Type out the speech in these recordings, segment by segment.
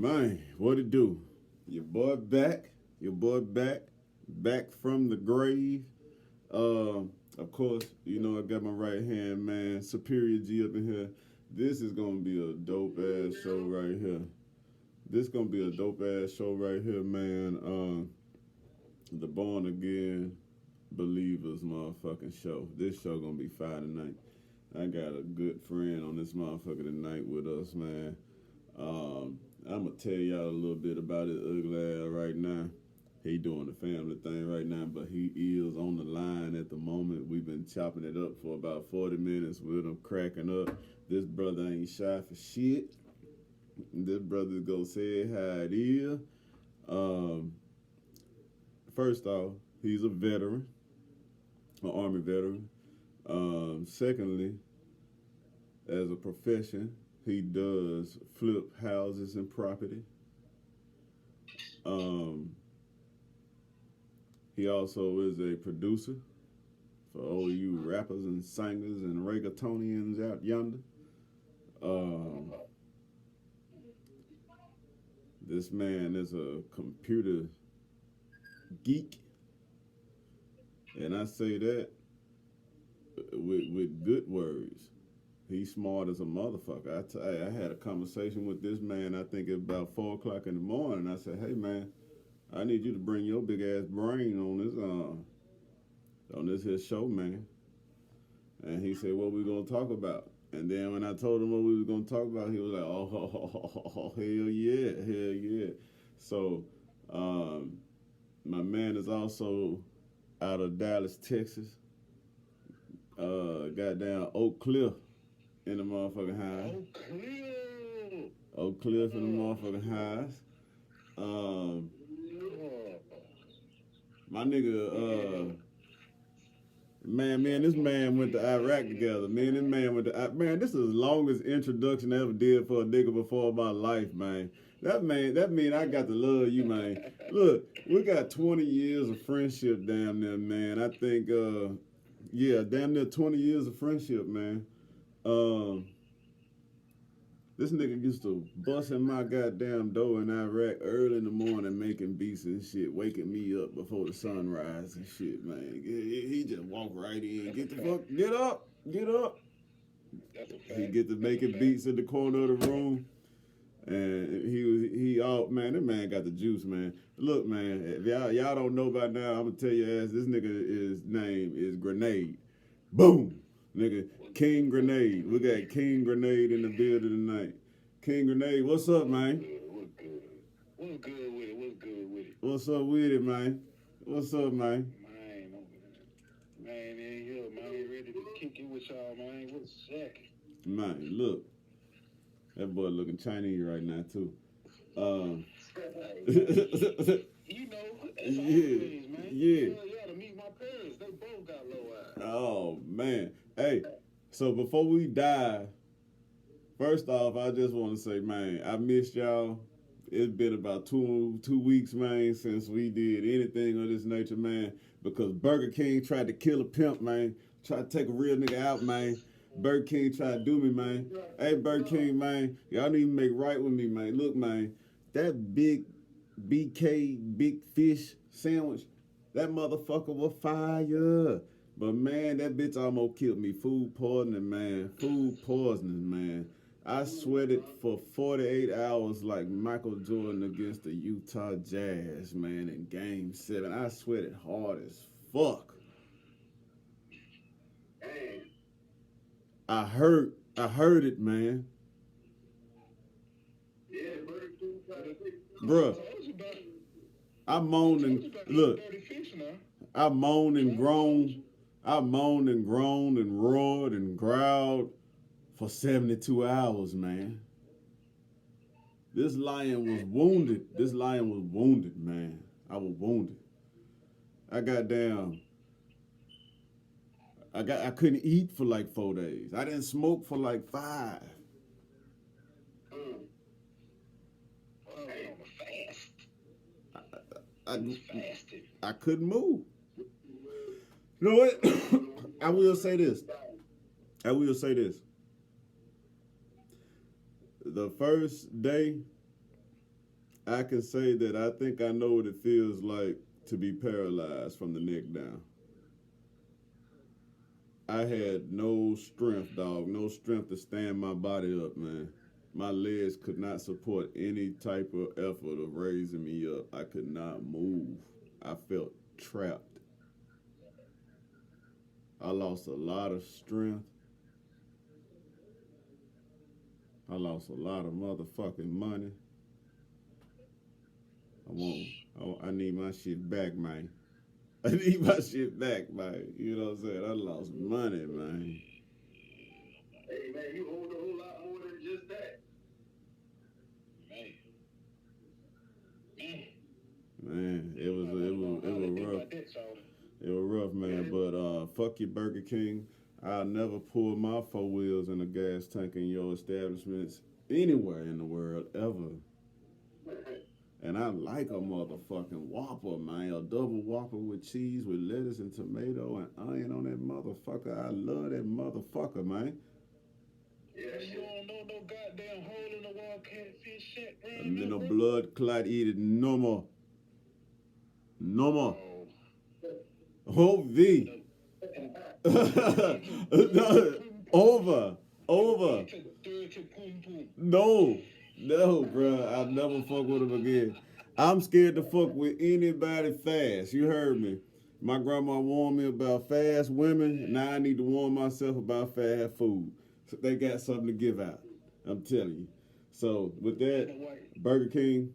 Man, what it do? Your boy back. Your boy back. Back from the grave. Of course, you know I got my right hand man, Superior G up in here. This is gonna be a dope ass show right here. This gonna be a dope ass show right here, man. The Born Again Believers motherfucking show. This show gonna be fire tonight. I got a good friend on this motherfucker tonight with us, man. I'm gonna tell y'all a little bit about his ugly ass right now. He doing the family thing right now, but he is on the line at the moment. We've been chopping it up for about 40 minutes with him cracking up. This brother ain't shy for shit. This brother go say it how it is. Um, First off, he's a veteran, an Army veteran. Secondly, as a profession, he does flip houses and property. Um, he also is a producer for all you rappers and singers and reggaetonians out yonder. Um, this man is a computer geek, and I say that with good words. He's smart as a motherfucker. I had a conversation with this man. I think at about 4 o'clock in the morning. I said, "Hey man, I need you to bring your big ass brain on this here show, man." And he said, "What we gonna talk about?" And then when I told him what we was gonna talk about, he was like, "Oh, hell yeah, hell yeah." So, um, my man is also out of Dallas, Texas. Goddamn Oak Cliff in the motherfucking house. Oak Cliff in the motherfucking house. Um, my nigga, man, this man went to Iraq together. Me and this man went to man. This is the longest introduction I ever did for a nigga before my life, man. That mean I got to love you, man. Look, we got 20 years of friendship, damn near, man. I think, yeah, damn near 20 years of friendship, man. Um, this nigga used to bust in my goddamn door in Iraq early in the morning making beats and shit, waking me up before the sunrise and shit, man. He just walk right in, get up, get up. He get to making beats in the corner of the room. And he all man, that man got the juice, man. Look, man, if y'all don't know by now, I'm gonna tell you ass, this nigga his name is Grenade. Boom, nigga, King Grenade. We got King Grenade in the building tonight. King Grenade, what's up, man? What's good? What's good with it? What's good with it? What's up with it, man? What's up, man? Man, in here, man, ready to kick it with y'all, man. What's that? Man, look, that boy looking Chinese right now too. Um, You know, that's yeah, always, man. yeah. You ought to meet my parents. They both got low eyes. Oh man, hey. So before we die, first off, I just want to say, man, I missed y'all. It's been about two weeks, man, since we did anything of this nature, man. Because Burger King tried to kill a pimp, man. Tried to take a real nigga out, man. Burger King tried to do me, man. Hey, Burger King, man, y'all need to make right with me, man. Look, man, that big BK big fish sandwich, that motherfucker was fire. But man, that bitch almost killed me. Food poisoning, man. Food poisoning, man. I sweated for 48 hours like Michael Jordan against the Utah Jazz, man, in game 7. I sweated hard as fuck. I heard it, man. Yeah, Burger King tried to fix it. Bruh, I moaned and look, Dirty fish now. I moaned and groaned. I moaned and groaned and roared and growled for 72 hours, man. This lion was wounded. This lion was wounded, man. I was wounded. I got down. I couldn't eat for like 4 days. I didn't smoke for like 5. Oh, fast. I Fasted. I couldn't move. You know what? I will say this. I will say this. The first day I can say that I think I know what it feels like to be paralyzed from the neck down. I had no strength, dog. No strength to stand my body up, man. My legs could not support any type of effort of raising me up. I could not move. I felt trapped. I lost a lot of strength. I lost a lot of motherfucking money. I want. I need my shit back, man. I need my shit back, man. You know what I'm saying? I lost money, man. Hey man, you hold a whole lot more than just that. Man. Man, it was rough. It was rough, man. But fuck you, Burger King. I'll never pull my four wheels in a gas tank in your establishments anywhere in the world ever. And I like a motherfucking Whopper, man. A double Whopper with cheese, with lettuce and tomato and onion on that motherfucker. I love that motherfucker, man. Yeah, you don't know no goddamn hole in the wall catfish shit, bro. And then a blood clot eat it no more. No more. Oh, V. Over. No, bro. I'll never fuck with him again. I'm scared to fuck with anybody fast. You heard me. My grandma warned me about fast women. Now I need to warn myself about fast food. So they got something to give out. I'm telling you. So with that, Burger King,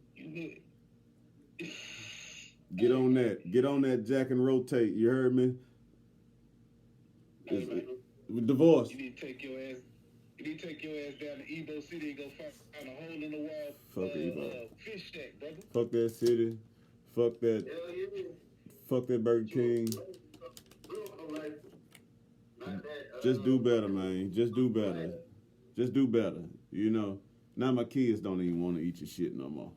get on that. Get on that Jack and rotate. You heard me? Divorce. You need to take your ass. You need to take your ass down to Evo City and go find a hole in the wall. Fuck Evo. Fish shack, brother. Fuck that city. Fuck that. Fuck that Burger King. Just do better, man. Just do better. Just do better. You know. Now my kids don't even want to eat your shit no more.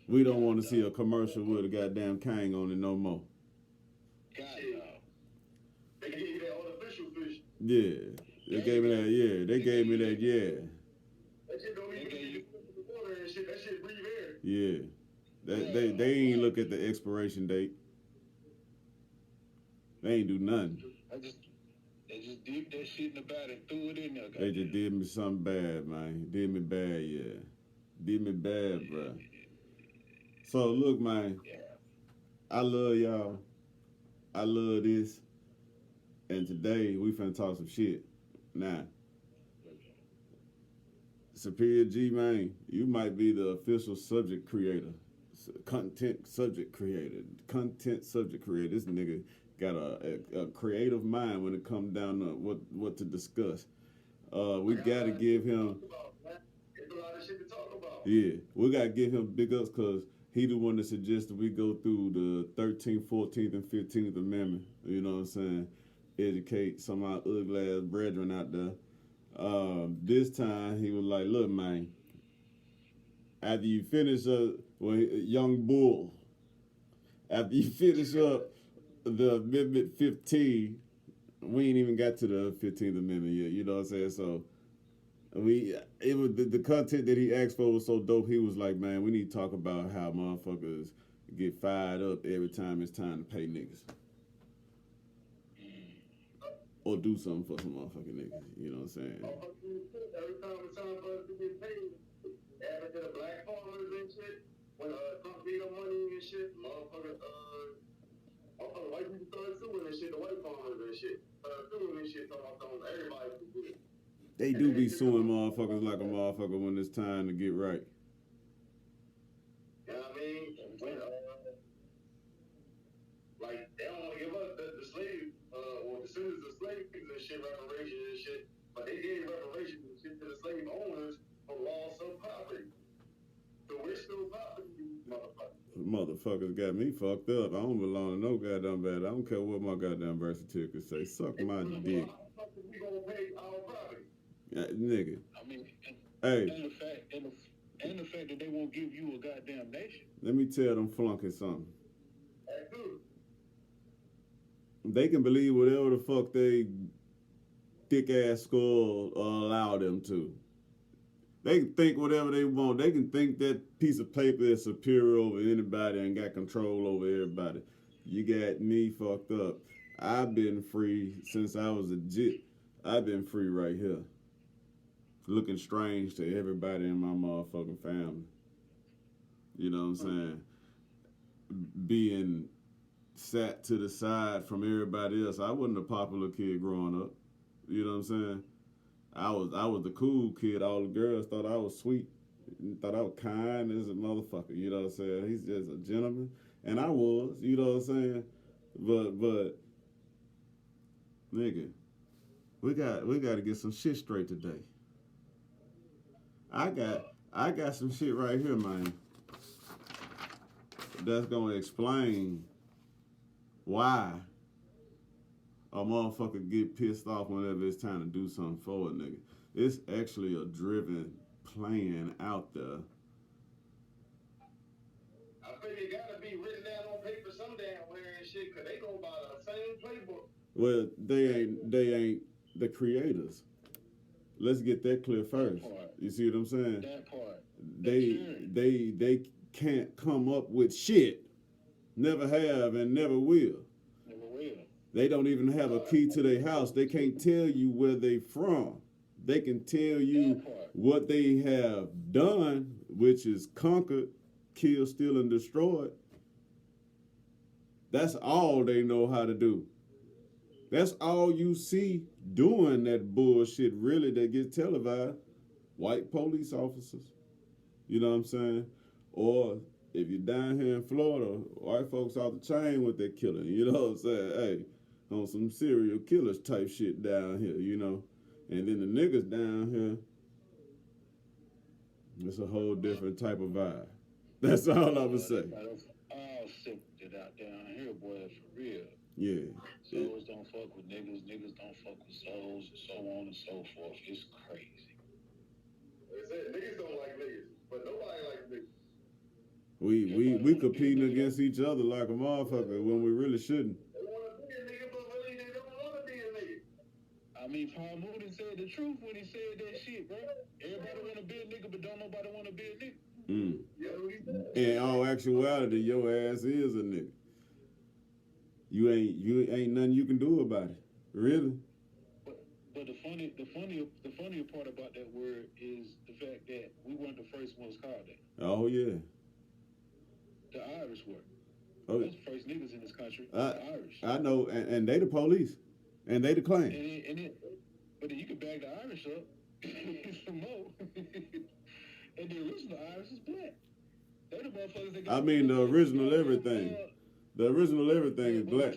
We don't want to see a commercial with a goddamn Kang on it no more. God, no. They gave you that artificial fish. Yeah. They gave me that, yeah. They gave me that, yeah. That shit don't even get water and shit. That shit breathe air. Yeah. They ain't look at the expiration date. They ain't do nothing. They just dipped that shit in the bag and threw it in there. They just did me something bad, man. Did me bad, yeah. Did me bad, bro. So look, man. I love y'all. I love this. And today we finna talk some shit. Now, Superior G, man, you might be the official subject creator, content subject creator. This nigga got a creative mind when it comes down to what to discuss. We gotta give him. There's a lot of shit to talk about. Yeah, we gotta give him big ups because he the one that suggested we go through the 13th, 14th, and 15th Amendment. You know what I'm saying? Educate some of our ugly ass brethren out there. This time he was like, look, man, after you finish up with Young Bull, after you finish up the Amendment 15, we ain't even got to the 15th Amendment yet, you know what I'm saying? So it was the content that he asked for was so dope. He was like, man, we need to talk about how motherfuckers get fired up every time it's time to pay niggas. Or do something for some motherfucking niggas, you know what I'm saying? Every time it's time for us to get paid, added to the black farmers and shit, when Trump paid them money and shit, motherfuckers, white people started suing and shit, the white farmers and shit, suing and shit, talking about everybody can do it. They do be suing motherfuckers like a motherfucker when it's time to get right. You know what I mean? When, like, they don't want to give us the slave, or descendants of slaves and shit, reparations and shit, but they gave reparations and shit to the slave owners for loss of property. So we're still property, motherfuckers. Motherfuckers got me fucked up. I don't belong to no goddamn bad. I don't care what my goddamn birth certificate say. Suck my dick. We gonna pay our property. Nigga. I mean, Hey. And the fact that they won't give you a goddamn nation. Let me tell them flunkies something. That's good. They can believe whatever the fuck they thick ass skull allow them to. They can think whatever they want. They can think that piece of paper is superior over anybody and got control over everybody. You got me fucked up. I've been free since I was a jit. I've been free right here. Looking strange to everybody in my motherfucking family. You know what I'm saying? Being sat to the side from everybody else. I wasn't a popular kid growing up. You know what I'm saying? I was the cool kid. All the girls thought I was sweet, thought I was kind as a motherfucker. You know what I'm saying? He's just a gentleman, and I was. You know what I'm saying? But nigga, we got to get some shit straight today. I got some shit right here, man. That's gonna explain why a motherfucker get pissed off whenever it's time to do something for a nigga. It's actually a driven plan out there. I figure it gotta be written down on paper some damn where and shit, cause they go by the same playbook. Well, they ain't the creators. Let's get that clear first. You see what I'm saying? That part. They can't come up with shit. Never have and never will. Never will. They don't even have a key to their house. They can't tell you where they from. They can tell you what they have done, which is conquered, killed, steal, and destroyed. That's all they know how to do. That's all you see doing that bullshit really that gets televised. White police officers. You know what I'm saying? Or if you're down here in Florida, white folks off the chain with their killing. You know what I'm saying? Hey, on some serial killers type shit down here, you know? And then the niggas down here, it's a whole different type of vibe. That's all I would say. All sick out down here, boy, for real. Yeah. Souls don't fuck with niggas, niggas don't fuck with souls, and so on and so forth. It's crazy. They said niggas don't like niggas, but nobody likes niggas. We competing against each other like a motherfucker when we really shouldn't. They want to be a nigga, but really they don't want to be a nigga. I mean, Paul Moody said the truth when he said that shit, bro. Everybody want to be a nigga, but don't nobody want to be a nigga. Yeah, In all actuality, your ass is a nigga. You ain't nothing you can do about it, really. But the funnier part about that word is the fact that we weren't the first ones called that. Oh yeah. The Irish were. Oh, Those the first niggas in this country. The Irish. I know, and they the police, and they the claim. But then you can bag the Irish up some more. And the original Irish is black. They the motherfuckers that I mean, the original everything. The original everything is black.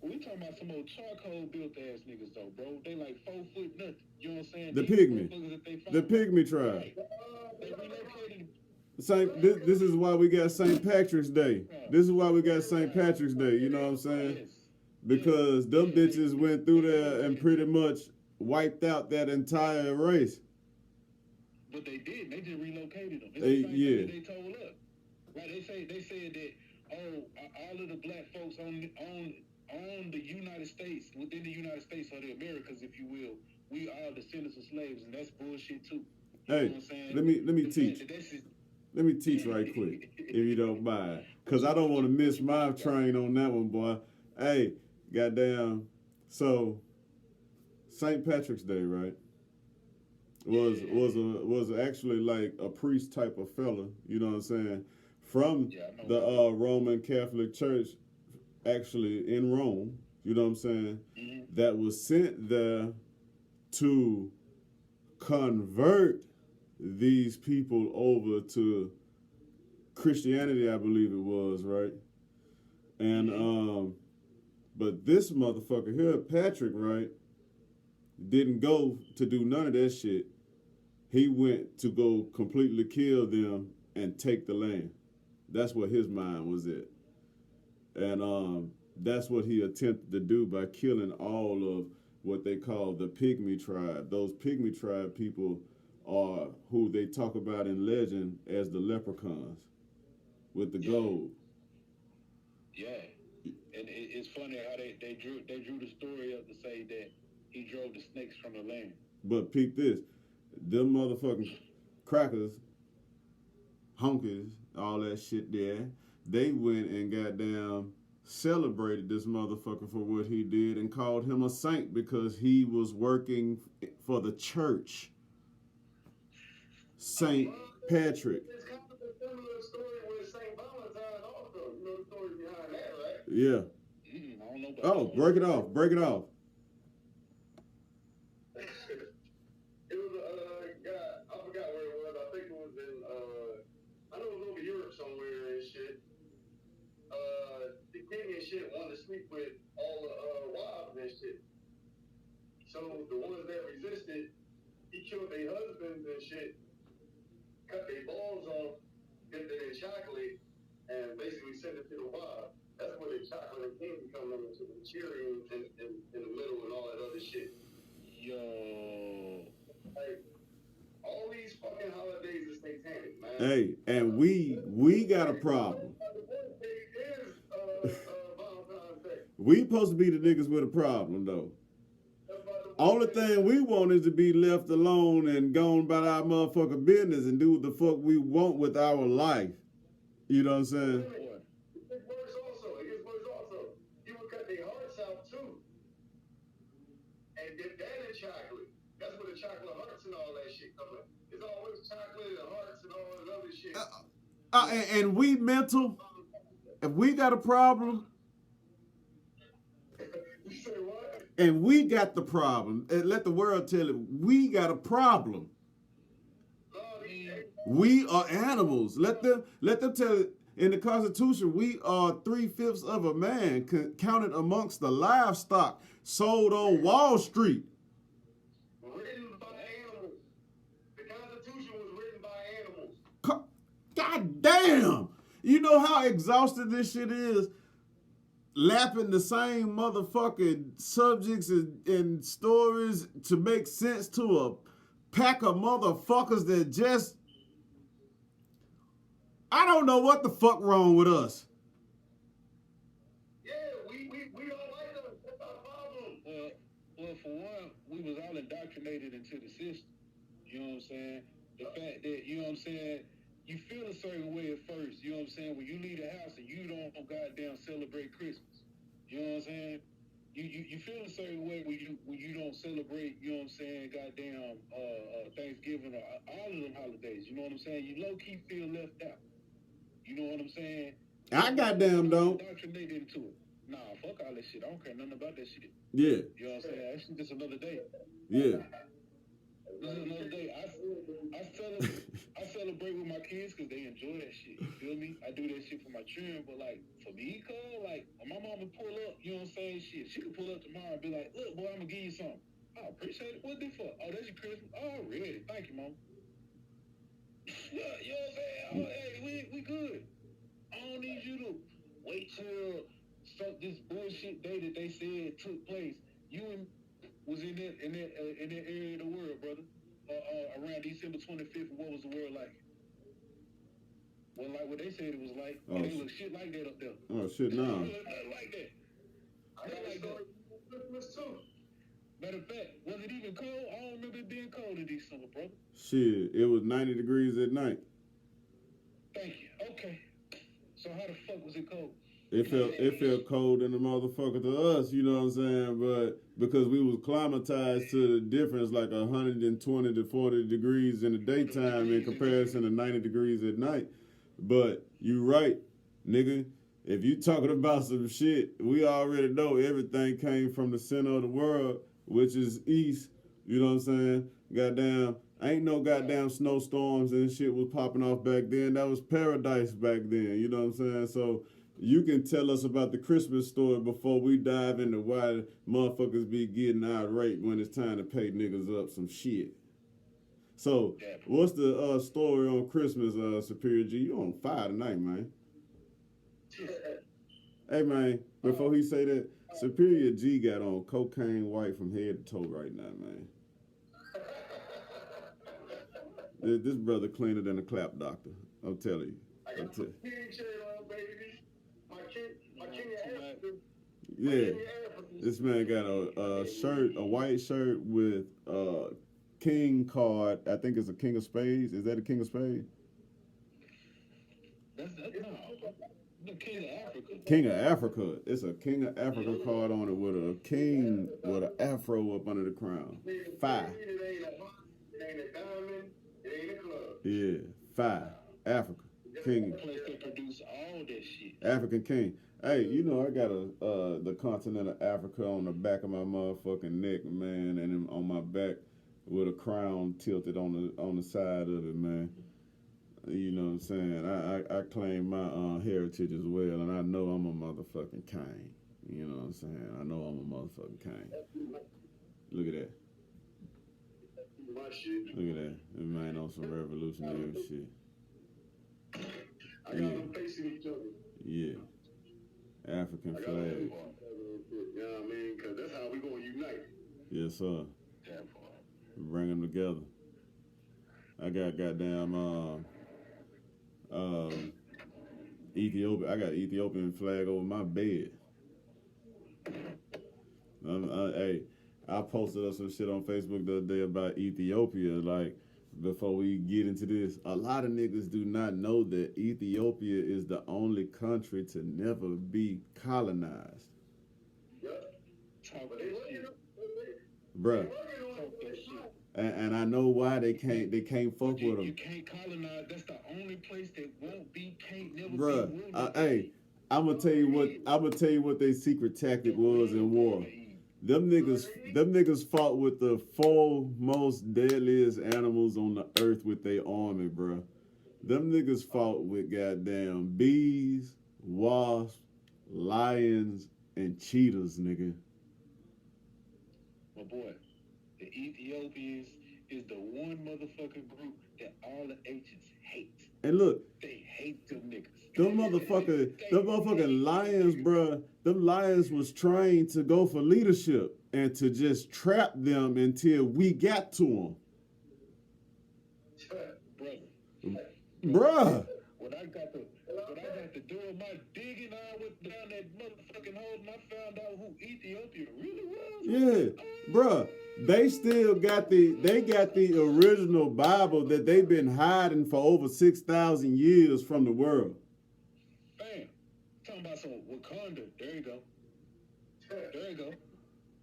We talking about some old charcoal built ass niggas though, bro. They like 4 foot nothing. You know what I'm saying? The pygmy tribe. Right. They relocated. This is why we got St. Patrick's Day. This is why we got St. Patrick's Day. You know what I'm saying? Yes. Because them bitches went through there and pretty much wiped out that entire race. But they did. They just relocated them. Yeah. They told us. Right? They said that all of the black folks on the United States, within the United States or the Americas, if you will, we are descendants of slaves, and that's bullshit too. You know what I'm saying? let me teach. Let me teach right quick, if you don't mind, cause I don't want to miss my train on that one, boy. Hey, goddamn. So, St. Patrick's Day, right? Was actually like a priest type of fella. You know what I'm saying? From the Roman Catholic Church, actually in Rome. You know what I'm saying? Mm-hmm. That was sent there to convert these people over to Christianity, I believe it was, right? And but this motherfucker here, Patrick, right, didn't go to do none of that shit. He went to go completely kill them and take the land. That's what his mind was at. And that's what he attempted to do by killing all of what they call the pygmy tribe. Those pygmy tribe people are who they talk about in legend as the leprechauns with the gold. Yeah, and it's funny how they drew the story up to say that he drove the snakes from the land. But peep this, them motherfucking crackers, honkies, all that shit there. They went and goddamn celebrated this motherfucker for what he did and called him a saint because he was working for the church. Saint Patrick. It's kind of a similar story with St. Valentine also. You know the story behind that, right? Yeah. I don't know about Oh, that. break it off. Break it off. It was a guy, I forgot where it was. I think it was in, I know it was over Europe somewhere and shit. The king and shit wanted to sleep with all the wives and shit. So the ones that resisted, he killed their husbands and shit, cut their balls off, dipped it in chocolate, and basically sent it to the wives. That's where the chocolate and candy come into the cherry in the middle and all that other shit. Yo. Like, all these fucking holidays is satanic, man. Hey, and we got a problem. The birthday is Valentine's Day. We supposed to be the niggas with a problem though. That's why the Only birthday- thing we want is to be left alone and gone about our motherfucking business and do what the fuck we want with our life. You know what I'm saying? Boy. It gets worse also. It gets worse also. You would cut their hearts out too. And dip that in chocolate. That's where the chocolate hearts and all that shit come in. It's always chocolate and hearts and all that other shit. And we mental. If we got a problem You say what? and we got the problem, and let the world tell it, we got a problem. No, We are animals. Let them tell it. In the Constitution, we are 3/5 of a man counted amongst the livestock sold on Wall Street. written by animals. The Constitution was written by animals. God damn! You know how exhausted this shit is? Lapping the same motherfucking subjects and stories to make sense to a pack of motherfuckers that just... I don't know what the fuck wrong with us. Yeah, we don't like them. That's our problem. Well, for one, we was all indoctrinated into the system. You know what I'm saying? The fact that, you know what I'm saying, you feel a certain way at first, you know what I'm saying, when you leave the house and you don't goddamn celebrate Christmas. You know what I'm saying? You feel a certain way when you don't celebrate, you know what I'm saying, goddamn Thanksgiving or all of them holidays. You know what I'm saying? You low key feel left out. You know what I'm saying? I goddamn don't. Indoctrinated into it. Nah, fuck all that shit. I don't care nothing about that shit. Yeah, You know what I'm saying? That's just another day. yeah. This is another day. I celebrate with my kids because they enjoy that shit. You feel me? I do that shit for my children, but like for me, cuz like when my mama pull up, you know what I'm saying? Shit, she can pull up tomorrow and be like, "Look, boy, I'm gonna give you something." I appreciate it. What this for? Oh, that's your Christmas. Oh, really? Thank you, mom. Yeah, you know what I'm saying? Oh, hey, we good. I don't need you to wait till this bullshit day that they said took place. You was in that area of the world, brother. Around December 25th, what was the world like? Well, like what they said it was like. Oh, It look shit like that up there. Oh shit, nah. Nothing like that. I got a story for Christmas too. Matter of fact, was it even cold? I don't remember it being cold in December, brother. Shit, it was 90 degrees at night. Thank you. Okay. So how the fuck was it cold? It felt cold in the motherfucker to us, you know what I'm saying? But because we was climatized to the difference, like 120 to 40 degrees in the daytime in comparison to 90 degrees at night. But you right, nigga. If you talking about some shit, we already know everything came from the center of the world, which is east. You know what I'm saying? Goddamn, ain't no goddamn snowstorms and shit was popping off back then. That was paradise back then. You know what I'm saying? So you can tell us about the Christmas story before we dive into why motherfuckers be getting irate when it's time to pay niggas up some shit. So, what's the story on Christmas, Superior G? You on fire tonight, man. Hey, man, before he say that, Superior G got on cocaine white from head to toe right now, man. This brother cleaner than a clap doctor. I'm telling you. I got my king shirt on, baby. My king of Africa. Yeah. This man got a shirt, a white shirt with king card. I think it's a king of spades. Is that a king of spades? That's no. The king of Africa. King of Africa. It's a king of Africa card on it with a king with an afro up under the crown. Five. It ain't a heart, it ain't a diamond, it ain't a club. Yeah, five. Africa. King. The place that produce all that shit. African king. Hey, you know I got the continent of Africa on the back of my motherfucking neck, man, and on my back with a crown tilted on the side of it, man. You know what I'm saying? I claim my heritage as well, and I know I'm a motherfucking king. You know what I'm saying? I know I'm a motherfucking king. Look at that. My shit. Look at that. This man on some revolutionary shit. I got them facing each other. Yeah. African I got flag. them. You know what I mean? Because that's how we going to unite. Yes, sir. That part. Bring them together. I got goddamn Ethiopia. I got Ethiopian flag over my bed. Hey, I posted up some shit on Facebook the other day about Ethiopia. Like, before we get into this, a lot of niggas do not know that Ethiopia is the only country to never be colonized. Yep. Talk But that they shit. working Bruh. Talk that shit. And I know why they can't fuck with You them. can't colonize. That's the only place that can't never Bruh, be ruled. hey, I'm gonna tell you what their secret tactic was in war. Them niggas fought with the four most deadliest animals on the earth with their army, bruh. Them niggas fought with goddamn bees, wasps, lions, and cheetahs, nigga. My boy, the Ethiopians is the one motherfucking group that all the ancients hate. And look, They hate them niggas. them motherfucking lions, bruh. Them lions was trained to go for leadership and to just trap them until we got to them. Brother, Bruh. when I got to doing my digging, I went down that motherfucking hole and I found out who Ethiopia really was. Yeah, bruh. They still got the original Bible that they've been hiding for over 6,000 years from the world. Bam. Talking about some Wakanda. There you go. There you go.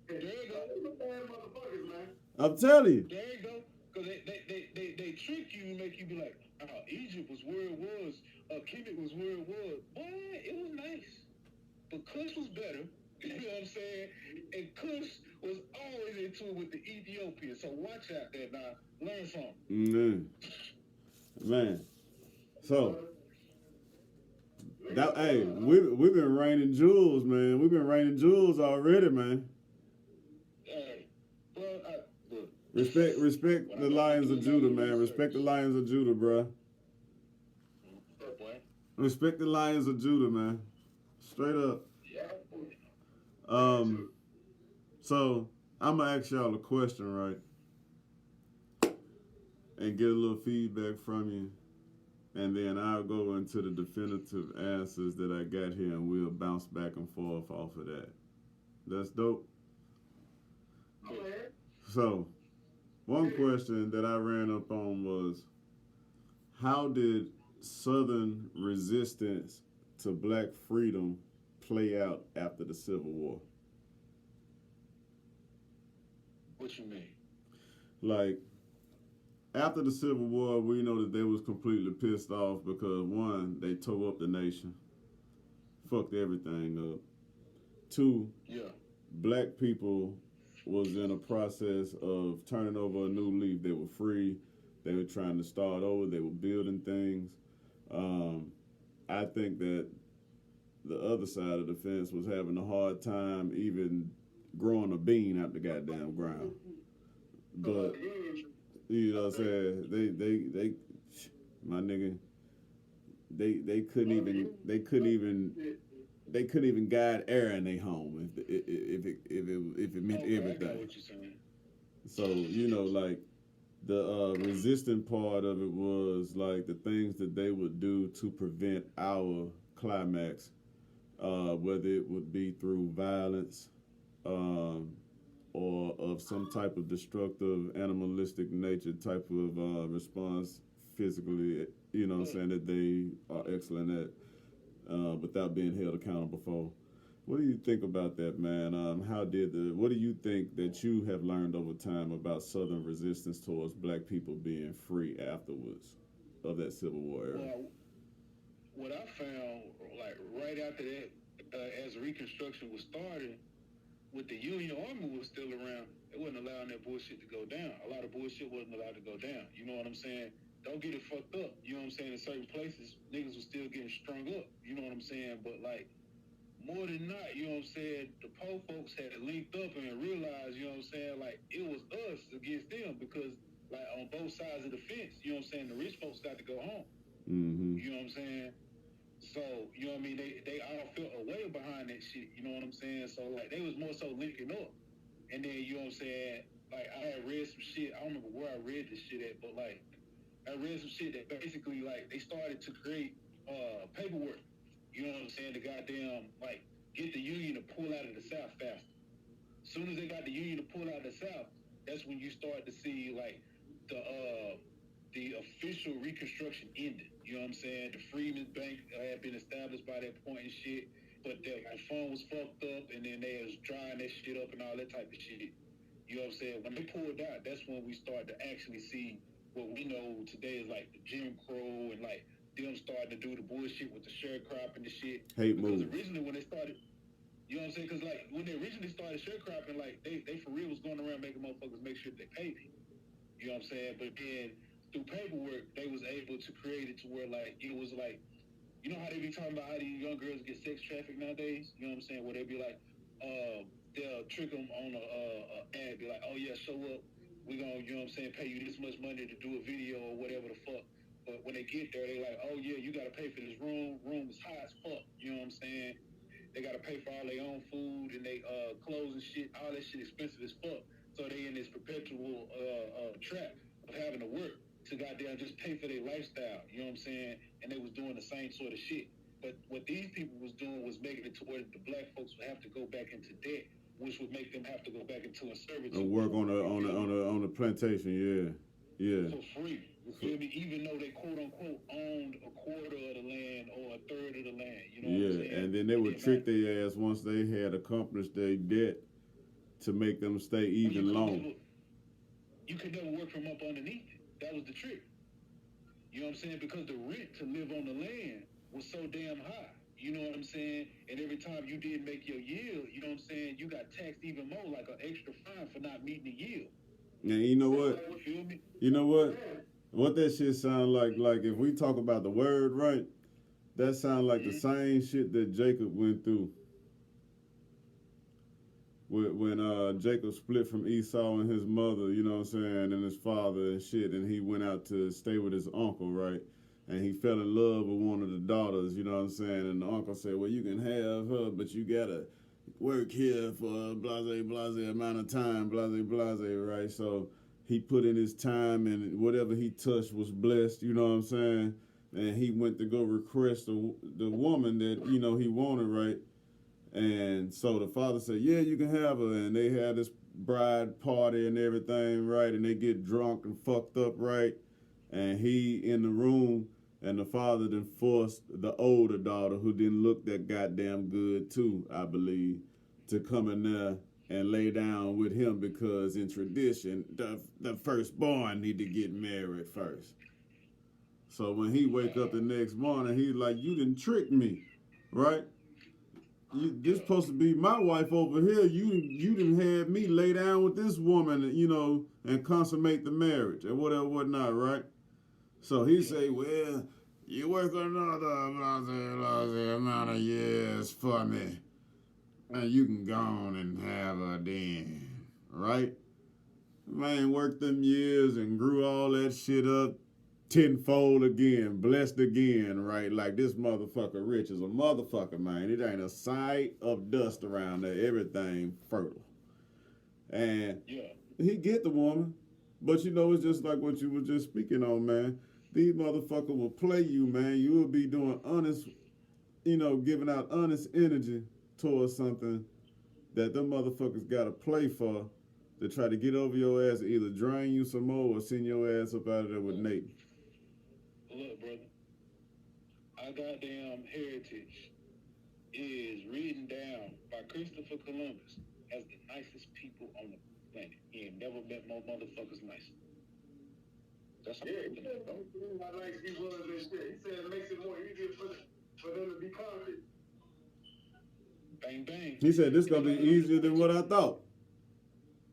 There you go. Bad motherfuckers, man. I'm telling you. There you go. Because they trick you and make you be like, oh, Egypt was where it was. Kemet was where it was. Boy, it was nice. But Kush was better. You know what I'm saying? And Kush was always into it with the Ethiopians. So watch out there now. Learn something. Man. So, hey, we've been raining jewels, man. We've been raining jewels already, man. Hey, bro, look. Respect the Lions of Judah, man. Respect the Lions of Judah, bruh. Boy. Respect the Lions of Judah, man. Straight up. Yeah. So I'm gonna ask y'all a question, right? And get a little feedback from you. And then I'll go into the definitive answers that I got here and we'll bounce back and forth off of that. That's dope. So, one question that I ran up on was, how did Southern resistance to black freedom play out after the Civil War? What you mean? Like, after the Civil War, we know that they was completely pissed off because, one, they tore up the nation, fucked everything up. Two, Yeah. black people was in a process of turning over a new leaf. They were free. They were trying to start over. They were building things. I think that the other side of the fence was having a hard time even growing a bean out the goddamn ground. But you know what I'm saying? They my nigga, they couldn't even guide air in their home if it meant Okay, I got everything. what you're saying. So, you know, like, the resistant part of it was, like, the things that they would do to prevent our climax, whether it would be through violence, or of some type of destructive animalistic nature type of response physically, you know what I'm saying, that they are excellent at without being held accountable for. What do you think about that, man? What do you think that you have learned over time about Southern resistance towards black people being free afterwards of that Civil War era? Well, what I found, like right after that, as Reconstruction was starting, with the Union Army was still around, it wasn't allowing that bullshit to go down. A lot of bullshit wasn't allowed to go down. You know what I'm saying? Don't get it fucked up. You know what I'm saying? In certain places, niggas was still getting strung up. You know what I'm saying? But like, more than not, you know what I'm saying, the poor folks had linked up and realized, you know what I'm saying, like, it was us against them because, like, on both sides of the fence, you know what I'm saying, the rich folks got to go home. Mm-hmm. You know what I'm saying? So, you know what I mean, they all felt a way behind that shit, you know what I'm saying? So, like, they was more so linking up. And then, you know what I'm saying, like, I had read some shit, I don't remember where I read this shit at, but, like, I read some shit that basically, like, they started to create paperwork. You know what I'm saying? The goddamn, like, get the Union to pull out of the South faster. As soon as they got the Union to pull out of the South, that's when you start to see, like, the official Reconstruction ended. You know what I'm saying? The Freedmen's Bank had been established by that point and shit, but the fund was fucked up, and then they was drying that shit up and all that type of shit. You know what I'm saying? When they pulled out, that's when we start to actually see what we know today is like the Jim Crow and like them starting to do the bullshit with the sharecropping and the shit. Hate because moves. originally when they started, you know what I'm saying? Because like when they originally started sharecropping, like they for real was going around making motherfuckers make sure they pay people. You know what I'm saying? But then through paperwork, they was able to create it to where like it was like, you know how they be talking about how these young girls get sex trafficked nowadays? You know what I'm saying? Where they be like, they'll trick them on a ad, be like, oh yeah, show up. We gonna, you know what I'm saying, pay you this much money to do a video or whatever the fuck. But when they get there, they like, oh yeah, you gotta pay for this room. Room is hot as fuck. You know what I'm saying? They gotta pay for all their own food and they clothes and shit. All that shit expensive as fuck. So they in this perpetual trap of having to work to goddamn just pay for their lifestyle. You know what I'm saying? And they was doing the same sort of shit. But what these people was doing was making it to where the black folks would have to go back into debt, which would make them have to go back into a servitude And work on the plantation, yeah. for free. You feel me? Even though they quote unquote owned a quarter of the land or a third of the land. You know what I'm saying? And then they would trick their ass once they had accomplished their debt to make them stay even long. You could never work from up underneath it. That was the trick. You know what I'm saying? Because the rent to live on the land was so damn high. You know what I'm saying? And every time you didn't make your yield, you know what I'm saying, you got taxed even more, like an extra fine for not meeting the yield. And you know what? You feel me? You know what? What that shit sound like if we talk about the word right, that sound like the same shit that Jacob went through. When Jacob split from Esau and his mother, you know what I'm saying, and his father and shit, and he went out to stay with his uncle, right? And he fell in love with one of the daughters, you know what I'm saying? And the uncle said, well, you can have her, but you gotta work here for blase amount of time, blase, right? So he put in his time, and whatever he touched was blessed, you know what I'm saying? And he went to go request the woman that, you know, he wanted, right? And so the father said, yeah, you can have her. And they had this bride party and everything, right? And they get drunk and fucked up, right? And he in the room, and the father then forced the older daughter, who didn't look that goddamn good too, I believe, to come in there and lay down with him, because in tradition, the firstborn need to get married first. So when he wake up the next morning, he's like, you didn't trick me, right? This supposed to be my wife over here. You done had me lay down with this woman, you know, and consummate the marriage and whatnot, right? So he say, well, you work another blase amount of years for me, and you can go on and have her then, right? Man worked them years and grew all that shit up tenfold again, blessed again, right? Like this motherfucker rich as a motherfucker, man. It ain't a sight of dust around there. Everything fertile. And he get the woman, but you know, it's just like what you were just speaking on, man. These motherfuckers will play you, man. You will be doing honest, you know, giving out honest energy towards something that them motherfuckers gotta play for to try to get over your ass, either drain you some more or send your ass up out of there with Nate. Look, brother, our goddamn heritage is written down by Christopher Columbus as the nicest people on the planet. He ain't never met more motherfuckers nicer. That's how Yeah, he said how nice he was and shit. He said it makes it more easier for them to be conquered. bang bang. He said this gonna be easier than what I thought.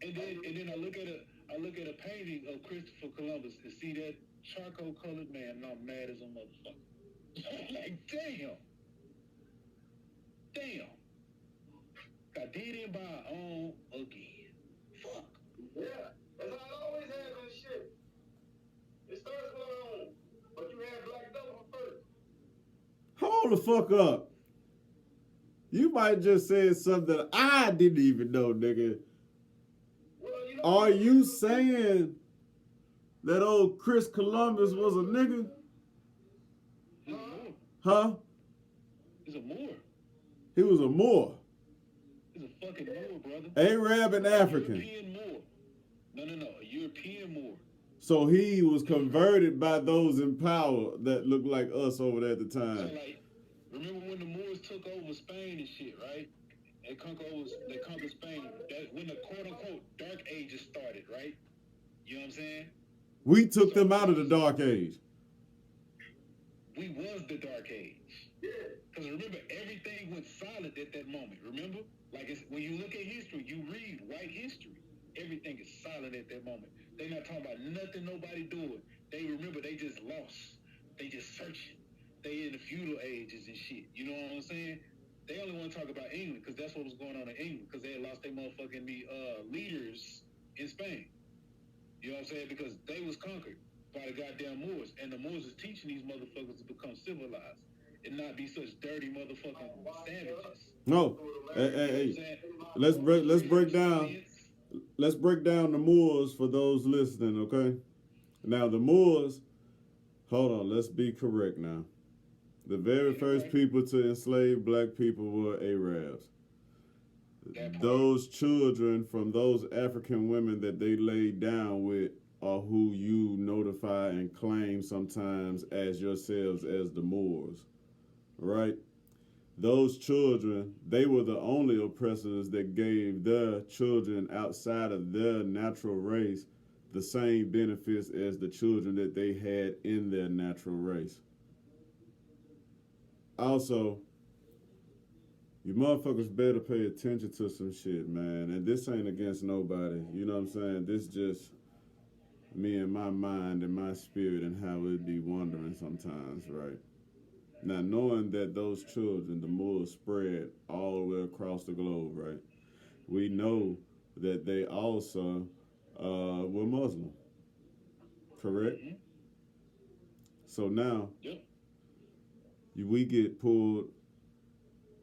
And then I look at a painting of Christopher Columbus and see that charcoal colored man, and I'm mad as a motherfucker. Like, damn. I did it by our own again. Fuck. Yeah, that's how it always has and shit. It starts with our own, but you had Black Devil first. Hold the fuck up. You might just say something that I didn't even know, nigga. Well, you know, Are you saying that old Chris Columbus was a nigga? He's a Moor. Huh? He's a Moor. He was a Moor. He's a fucking Moor, brother. Arab and African. European Moor. No. A European Moor. So he was converted by those in power that looked like us over there at the So, time. like, remember when the Moors took over Spain and shit, right? They conquered Spain. That when the quote-unquote Dark Ages started, right? You know what I'm saying? We took them out of the Dark Age. We was the Dark Age. yeah, Because remember, everything went silent at that moment. Remember? Like, when you look at history, you read white history. Everything is silent at that moment. They not talking about nothing nobody doing. They remember they just lost. They just searching. They in the feudal ages and shit. You know what I'm saying? They only want to talk about England because that's what was going on in England because they had lost their motherfucking leaders in Spain. You know what I'm saying? Because they was conquered by the goddamn Moors, and the Moors is teaching these motherfuckers to become civilized and not be such dirty motherfucking savages. No. Hey. Let's break down the Moors for those listening, okay? Now the Moors, hold on, let's be correct now. The very first people to enslave black people were Arabs. Those children from those African women that they laid down with are who you notify and claim sometimes as yourselves as the Moors, right? Those children, they were the only oppressors that gave their children outside of their natural race the same benefits as the children that they had in their natural race. Also, you motherfuckers better pay attention to some shit, man. And this ain't against nobody. You know what I'm saying? This just me and my mind and my spirit and how it be wondering sometimes, right? Now, knowing that those children, the Moors, spread all the way across the globe, right? We know that they also were Muslim, correct? Mm-hmm. So now, Yep. we get pulled,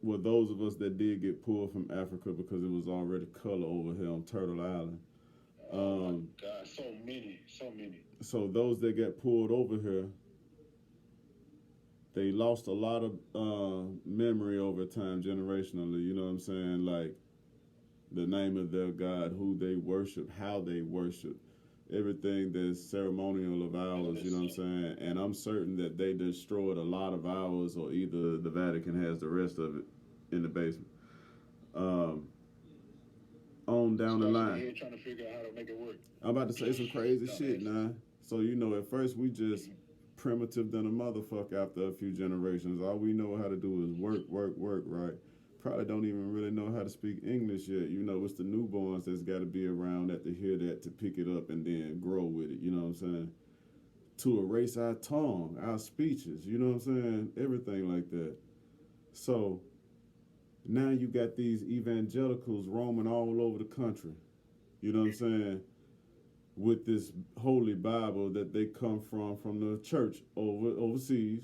well, those of us that did get pulled from Africa because it was already color over here on Turtle Island. Oh my God, so many. So those that got pulled over here, they lost a lot of memory over time, generationally. You know what I'm saying? Like the name of their God, who they worship, how they worship, everything that's ceremonial of ours. You know what I'm saying? And I'm certain that they destroyed a lot of ours, or either the Vatican has the rest of it in the basement. On down the line. Trying to figure out how to make it work. I'm about to say some crazy shit now. So, you know, at first we just primitive than a motherfucker after a few generations. All we know how to do is work, right? Probably don't even really know how to speak English yet. You know, it's the newborns that's got to be around that to hear that, to pick it up and then grow with it. You know what I'm saying? To erase our tongue, our speeches. You know what I'm saying? Everything like that. So now you got these evangelicals roaming all over the country. You know what I'm saying? With this holy Bible that they come from the church overseas,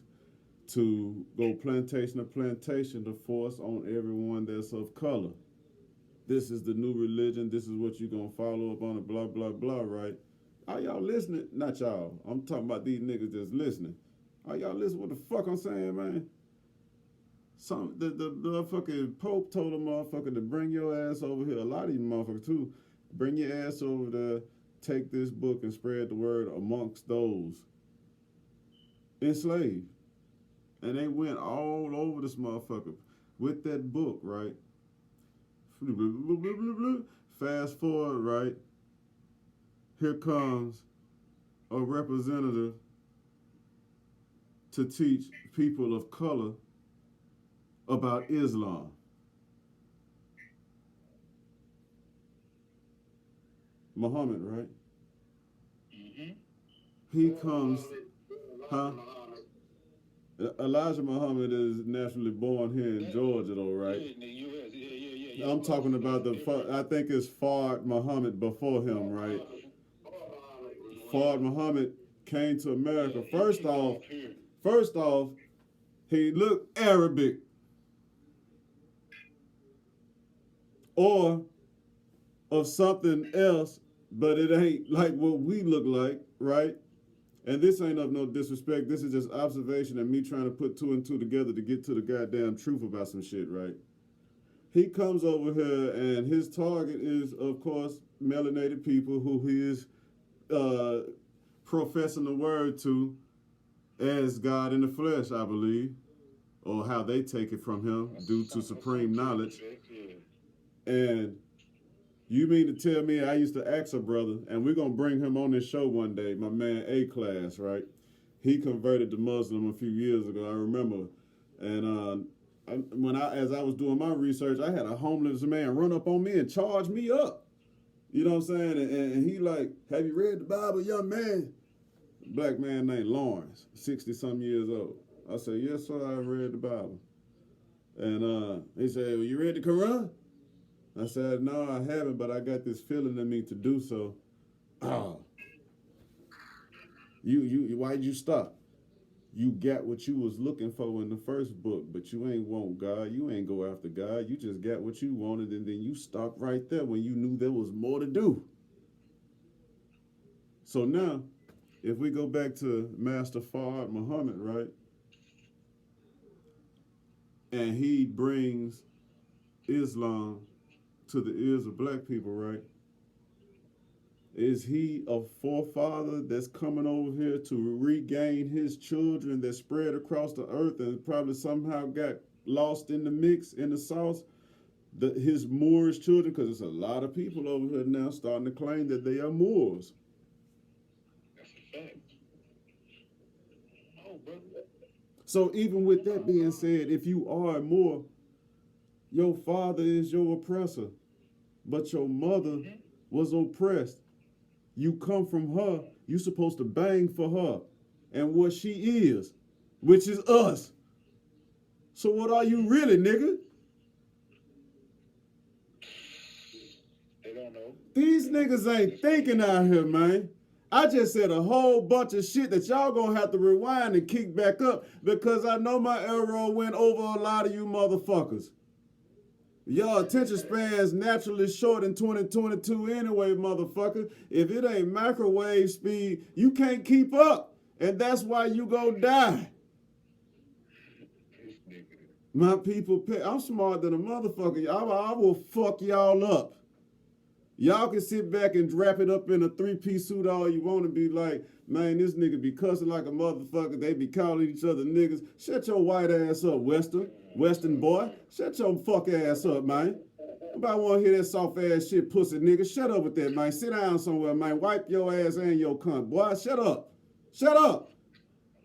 to go plantation to plantation to force on everyone that's of color. This is the new religion. This is what you're going to follow up on, and blah, blah, blah, right? Are y'all listening? Not y'all. I'm talking about these niggas that's listening. Are y'all listening what the fuck I'm saying, man? The fucking Pope told a motherfucker to bring your ass over here. A lot of you motherfuckers, too. Bring your ass over there, take this book and spread the word amongst those enslaved. And they went all over this motherfucker with that book, right? Fast forward, right? Here comes a representative to teach people of color about Islam. Muhammad, right? Mm-hmm. He comes, huh? Elijah Muhammad is naturally born here in Georgia, though, right? Yeah, in the U.S. Yeah. I'm talking about I think it's Fard Muhammad before him, right? Fard Muhammad came to America. First off, he looked Arabic. Or of something else, but it ain't like what we look like, right? And this ain't of no disrespect. This is just observation and me trying to put two and two together to get to the goddamn truth about some shit, right? He comes over here and his target is, of course, melanated people who he is professing the word to as God in the flesh, I believe, or how they take it from him due to supreme knowledge. And you mean to tell me I used to ask a brother, and we're going to bring him on this show one day, my man A-Class, right? He converted to Muslim a few years ago, I remember. And as I was doing my research, I had a homeless man run up on me and charge me up. You know what I'm saying? And he like, have you read the Bible, young man? Black man named Lawrence, 60-some years old. I said, yes, sir, I read the Bible. And he said, well, you read the Quran? I said, no, I haven't, but I got this feeling in me to do so. Oh. Why'd you stop? You got what you was looking for in the first book, but you ain't want God. You ain't go after God. You just got what you wanted, and then you stopped right there when you knew there was more to do. So now, if we go back to Master Fard Muhammad, right? And he brings Islam to the ears of black people, right? Is he a forefather that's coming over here to regain his children that spread across the earth and probably somehow got lost in the mix, in the sauce? His Moorish children, because there's a lot of people over here now starting to claim that they are Moors. That's a fact. Oh, brother. So even with that being said, if you are a Moor, your father is your oppressor, but your mother was oppressed. You come from her, you supposed to bang for her and what she is, which is us. So what are you really, nigga? They don't know. These niggas ain't thinking out here, man. I just said a whole bunch of shit that y'all gonna have to rewind and kick back up because I know my arrow went over a lot of you motherfuckers. Y'all attention span's naturally short in 2022 anyway, motherfucker. If it ain't microwave speed, you can't keep up. And that's why you gon' die. My people, I'm smarter than a motherfucker. I will fuck y'all up. Y'all can sit back and wrap it up in a 3-piece suit all you want to be like, man, this nigga be cussing like a motherfucker. They be calling each other niggas. Shut your white ass up, Western boy. Shut your fuck ass up, man. Nobody want to hear that soft ass shit, pussy nigga. Shut up with that, man. Sit down somewhere, man. Wipe your ass and your cunt, boy. Shut up. Shut up.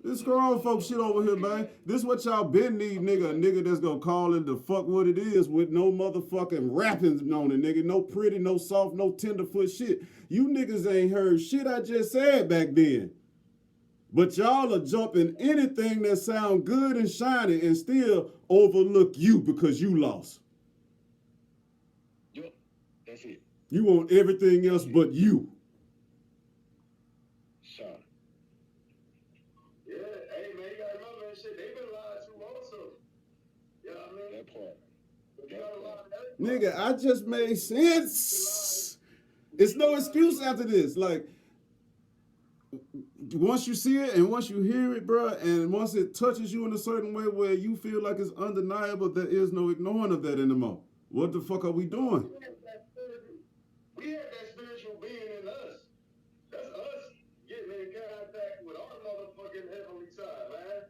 This grown folks shit over here, man. This what y'all been need, nigga. A nigga that's gonna call it the fuck what it is with no motherfucking rapping on it, nigga. No pretty, no soft, no tenderfoot shit. You niggas ain't heard shit I just said back then. But y'all are jumping anything that sound good and shiny and still overlook you because you lost. Yup, that's it. You want everything else but you. Sorry. Yeah, hey man, you gotta remember that shit. They been lied to also. You know what I mean? That part. You gotta lie to everybody. Nigga, I just made sense. It's no excuse after this. Like, once you see it and once you hear it, bro, and once it touches you in a certain way where you feel like it's undeniable, there is no ignoring of that anymore. What the fuck are we doing? We have that spiritual being in us. That's us getting in contact with our motherfucking heavenly side, man.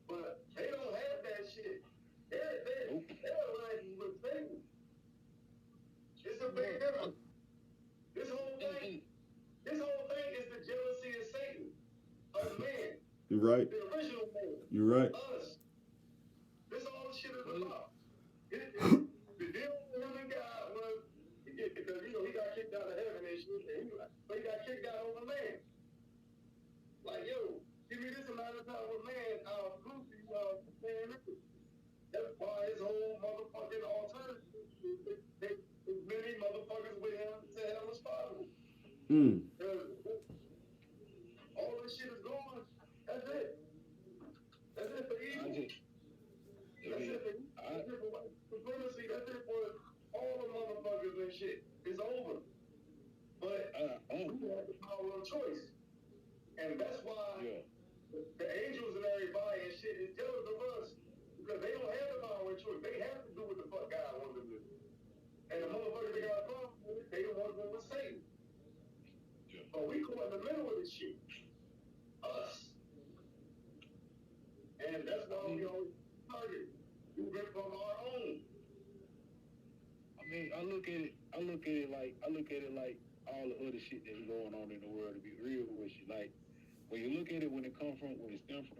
But they don't have that shit. They're aligning with Satan. It's a big difference. This whole thing is the jealousy of Satan, of man. You're right. The original man. You're right. Us. This all the shit is about. The deal with him and God was because he got kicked out of heaven and shit, but he got kicked out over man. Like, yo, give me this amount of time with man, I'll prove to you man. That's why his whole motherfucking alternative is many motherfuckers with him to hell as possible. All this shit is gone. That's it. That's it for evil. That's it for white supremacy. That's it for all the motherfuckers and shit. It's over. But we have the power of choice. And that's why the angels and everybody and shit is jealous of us. Because they don't have the power of choice. They have to do what the fuck God wants them to do. And the motherfuckers they got a problem with, they don't want to go with Satan. But we caught in the middle of this shit. Us. And that's why we always target. Moving from our own. I mean, I look at it like all the other shit that's going on in the world, to be real with you. Like, when you look at it when it stems from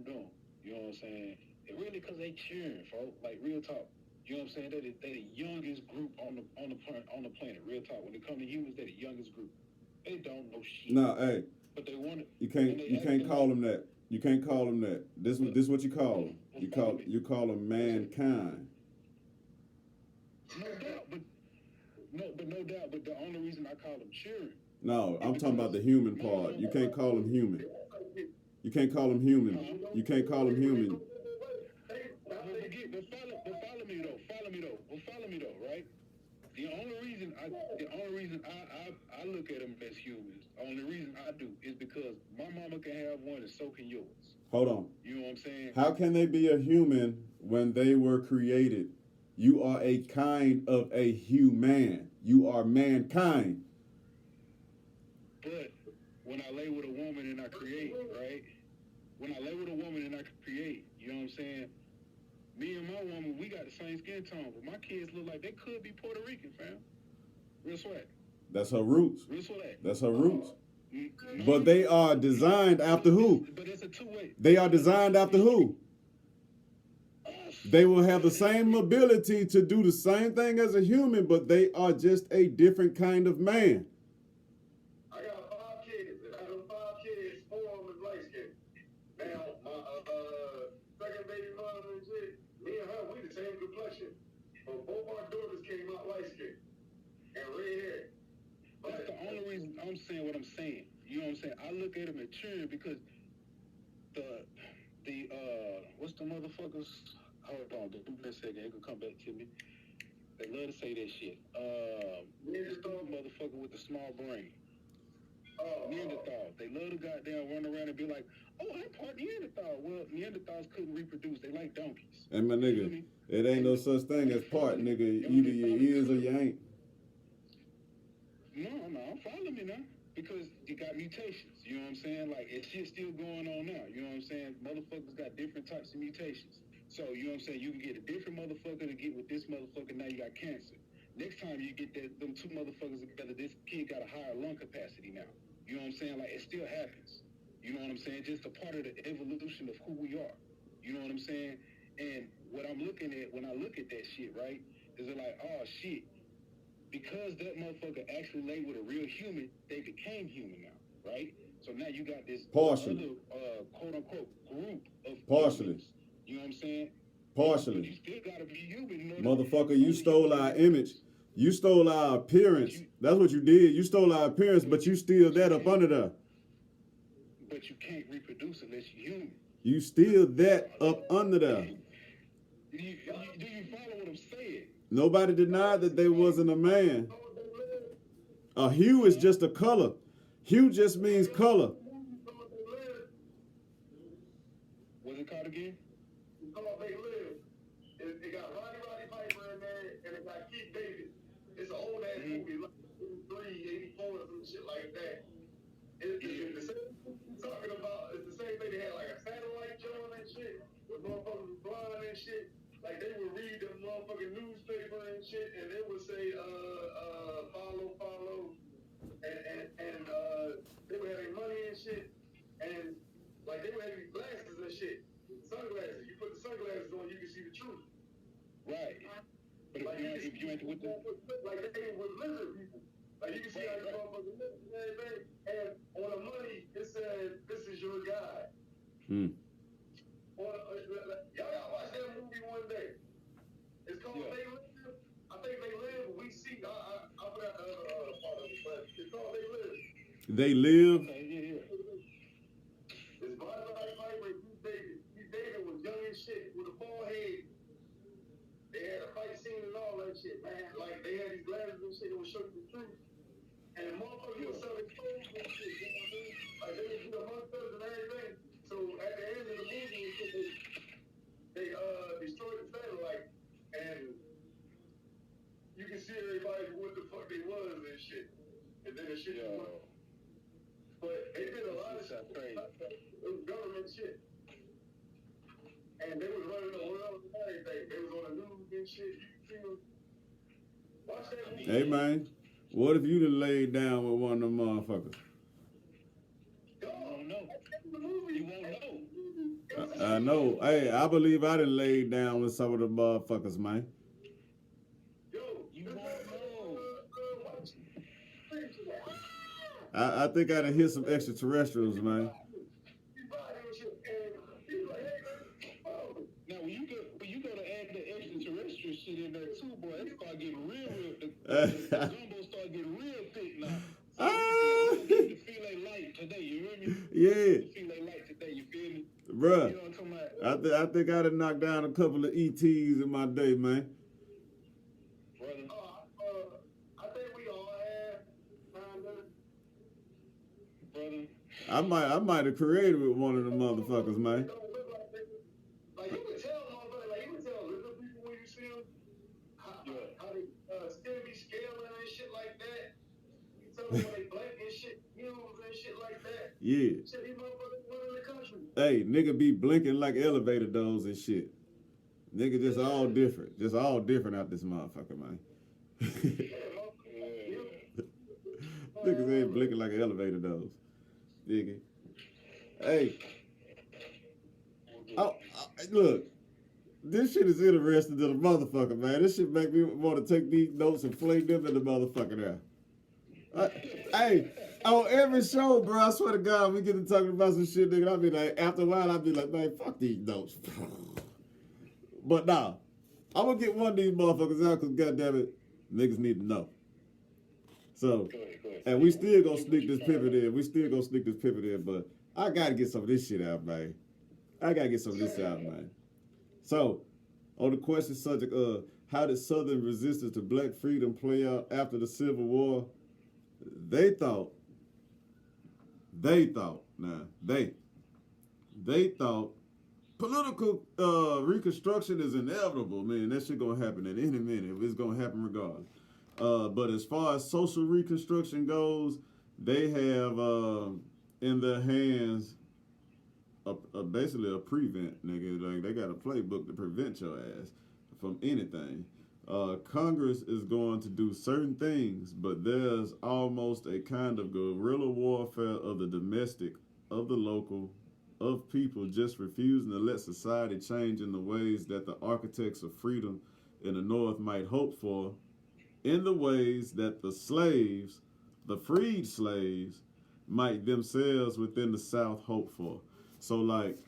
them, you know what I'm saying? It really because they cheering, folks. Like, real talk. You know what I'm saying? They the youngest group on the planet. Real talk. When it comes to humans, they're the youngest group. They don't know shit. No, hey. But they want it. You can't call them that. You can't call them that. This is what you call them. You call them mankind. No doubt. But the only reason I call them cheering. No, I'm talking about the human part. You can't call them human. You can't call them human. You can't call them human. But follow me though, right? The only reason I look at them as humans, the only reason I do is because my mama can have one and so can yours. Hold on. You know what I'm saying? How can they be a human when they were created? You are a kind of a human. You are mankind. But when I lay with a woman and I create, right? When I lay with a woman and I create, you know what I'm saying? Me and my woman, we got the same skin tone, but my kids look like they could be Puerto Rican, fam. Real swag. That's her roots. Real swag. That's her roots. No, But they are designed after who? But it's a two-way. They are designed after who? They will have the same ability to do the same thing as a human, but they are just a different kind of man. I got 5 kids, and out of 5 kids, 4 of them is light skinned. Now, my second baby mother and shit, me and her, we the same complexion. But both our daughters came out light skinned and red hair. That's the only reason I'm saying what I'm saying. You know what I'm saying? I look at them maturing because the what's the motherfuckers? Hold on, give me a second. It could come back to me. They love to say that shit. Neanderthal motherfucker with the small brain. Neanderthal. They love to goddamn run around and be like, oh, I'm part Neanderthal. Well, Neanderthals couldn't reproduce. They like donkeys. And my nigga, it ain't no such thing as part, nigga. Either you is or you ain't. No, follow me now. Because you got mutations. You know what I'm saying? Like, it's shit still going on now. You know what I'm saying? Motherfuckers got different types of mutations. So, you know what I'm saying? You can get a different motherfucker to get with this motherfucker, now you got cancer. Next time you get them 2 motherfuckers together, this kid got a higher lung capacity now. You know what I'm saying? Like, it still happens. You know what I'm saying? Just a part of the evolution of who we are. You know what I'm saying? And what I'm looking at, when I look at that shit, right, is it like, oh, shit. Because that motherfucker actually lay with a real human, they became human now, right? So now you got this Partially. other, quote-unquote, group of Partially. humans. You know what I'm saying? Partially. But you still gotta be human. Motherfucker, you stole our image. You stole our appearance. That's what you did. You stole our appearance, but you still that up under there. But you can't reproduce unless you're human. You still that up under there. Do you follow what I'm saying? Nobody denied that they wasn't a man. A hue is just a color. Hue just means color. What's it called again? It's called They Live. It got Roddy Piper in there, and it got Keith David. It's an old ass movie. 83, 84, or some shit like that. It's the same thing you talking about. It's the same thing. They had like a satellite joint and shit. Where motherfuckers was blind and shit. Like they would read the motherfucking newspaper and shit, and they would say, follow, and they would have their money and shit, and like they would have these glasses and shit, sunglasses. You put the sunglasses on, you can see the truth. Right. But Like if you ain't with the like they was lizard people. Like you can see how the motherfuckers live and everything. And on the money, it said, "This is your guide." Hmm. Y'all gotta watch that movie one day. It's called Yeah. They Live. I think They Live. We see. I forgot the other part of it, but it's called They Live. They live. okay, yeah. It's Roddy Piper and Keith David. Keith David was young as shit with a bald head. They had a fight scene and all that shit, man. Like they had these glasses and shit that would show you the truth. And the motherfuckers were selling clothes and shit, you know what I mean? Like they would do the monsters and everything. So at the end of the movie and shit, they destroyed the satellite, and you can see everybody what the fuck they was and shit. And then the shit Yeah. was. But they did a lot of shit. Crazy. It was government shit. And they was running the world and everything. They was on the news and shit. You can see them. Watch that movie. Hey man, what if you done laid down with one of them motherfuckers? Dog, won't know. the movie. You won't know. I know. Hey, I believe I done laid down with some of the motherfuckers, man. Yo, You this won't motherfucker, know. watch. I think I done hit some extraterrestrials, man. He bought him shit, and he was like, hey, man, oh. Now when you go to add the extraterrestrial shit in there too, boy, it start getting real. The gumbo start getting real thick now. So Ah. the filet light today, you hear me? Yeah, The filet light today, you feel me? bruh. You know what I'm talking about? I think I done knocked down a couple of ETs in my day, man. Brother. I think we all have kinda. Brother. I might have created with one of the motherfuckers, man. Don't look like they- like you can tell, motherfucker, like you can tell little people when you see them, how they still be scaling and shit like that. You tell them when they blink and shit, heels and shit like that. Yeah. Shit, these motherfuckers running the country. Hey, nigga be blinking like elevator doors and shit. Nigga just all different. Just all different out this motherfucker, man. Yeah, motherfucker. Niggas ain't blinking like elevator doors. Nigga. Hey. Look. This shit is interesting to the motherfucker, man. This shit make me want to take these notes and fling them in the motherfucker now. Hey, on every show, bro, I swear to God, we get to talking about some shit, nigga. I be like, after a while, I be like, man, fuck these notes. But nah, I'm gonna get one of these motherfuckers out because, goddamn it, niggas need to know. So, Go ahead. and we still gonna sneak this pivot in. But I gotta get some of this shit out, man. I gotta get some of this out, man. So, on the question subject of how did Southern resistance to black freedom play out after the Civil War, they thought political reconstruction is inevitable, man. That shit gonna happen at any minute. It's gonna happen regardless. But as far as social reconstruction goes, they have in their hands basically a prevent, nigga. Like they got a playbook to prevent your ass from anything. Congress is going to do certain things, but there's almost a kind of guerrilla warfare of the domestic, of the local, of people just refusing to let society change in the ways that the architects of freedom in the North might hope for, in the ways that the slaves, the freed slaves, might themselves within the South hope for. So, like,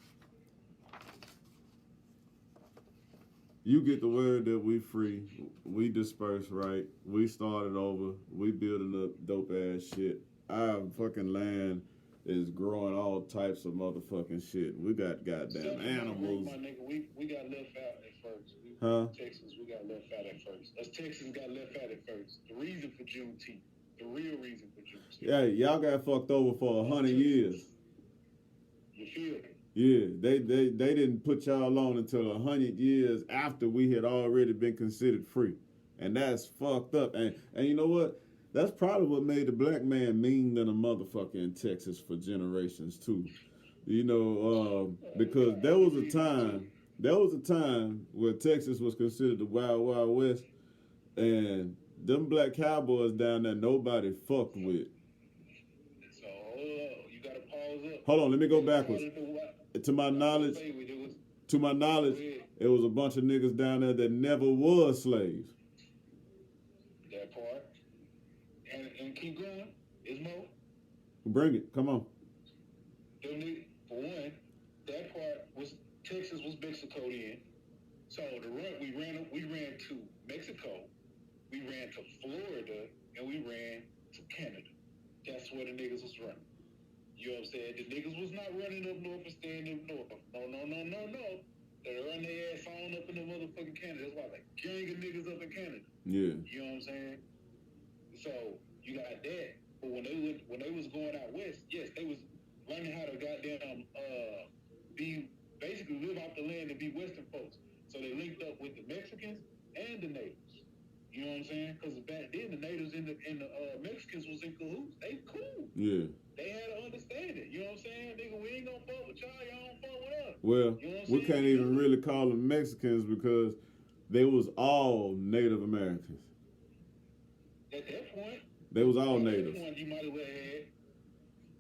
you get the word that we free, we disperse, right? We started over, we building up dope ass shit. Our fucking land is growing all types of motherfucking shit. We got goddamn animals. My nigga, we got left out at first. Huh? Texans, we got left out at first. Us Texans got left out at first. The reason for Juneteenth, the real reason for Juneteenth. Yeah, y'all got fucked over for 100 years. You feel me? Yeah, they didn't put y'all on until 100 years after we had already been considered free, and that's fucked up. And you know what? that's probably what made the black man mean than a motherfucker in Texas for generations too. You know, because there was a time where Texas was considered the Wild Wild West, and them black cowboys down there nobody fucked with. So hold up, you gotta pause up. Hold on, let me go backwards. According to what To my knowledge, it was. to my knowledge, Go ahead. it was a bunch of niggas down there that never was slaves. That part. And keep going. It's more. Bring it, come on. Them niggas, for one, that part was Texas was Mexico then. So the run we ran to Mexico, we ran to Florida, and we ran to Canada. That's where the niggas was running. You know what I'm saying? The niggas was not running up north and staying up north. No. They run their ass on up in the motherfucking Canada. That's why like gang of niggas up in Canada. Yeah. You know what I'm saying? So you got that. But when they was going out west, yes, they was learning how to goddamn be basically live off the land and be Western folks. So they linked up with the Mexicans and the natives. You know what I'm saying? Because back then the natives and the Mexicans was in cahoots. They cool. Yeah. They had to understand it. You know what I'm saying? Nigga, we ain't gonna fuck with y'all. Y'all don't fuck with us. Well, You know what I'm we saying? can't even really call them Mexicans because they was all Native Americans. At that point, They was all at natives. that point, you might have well had.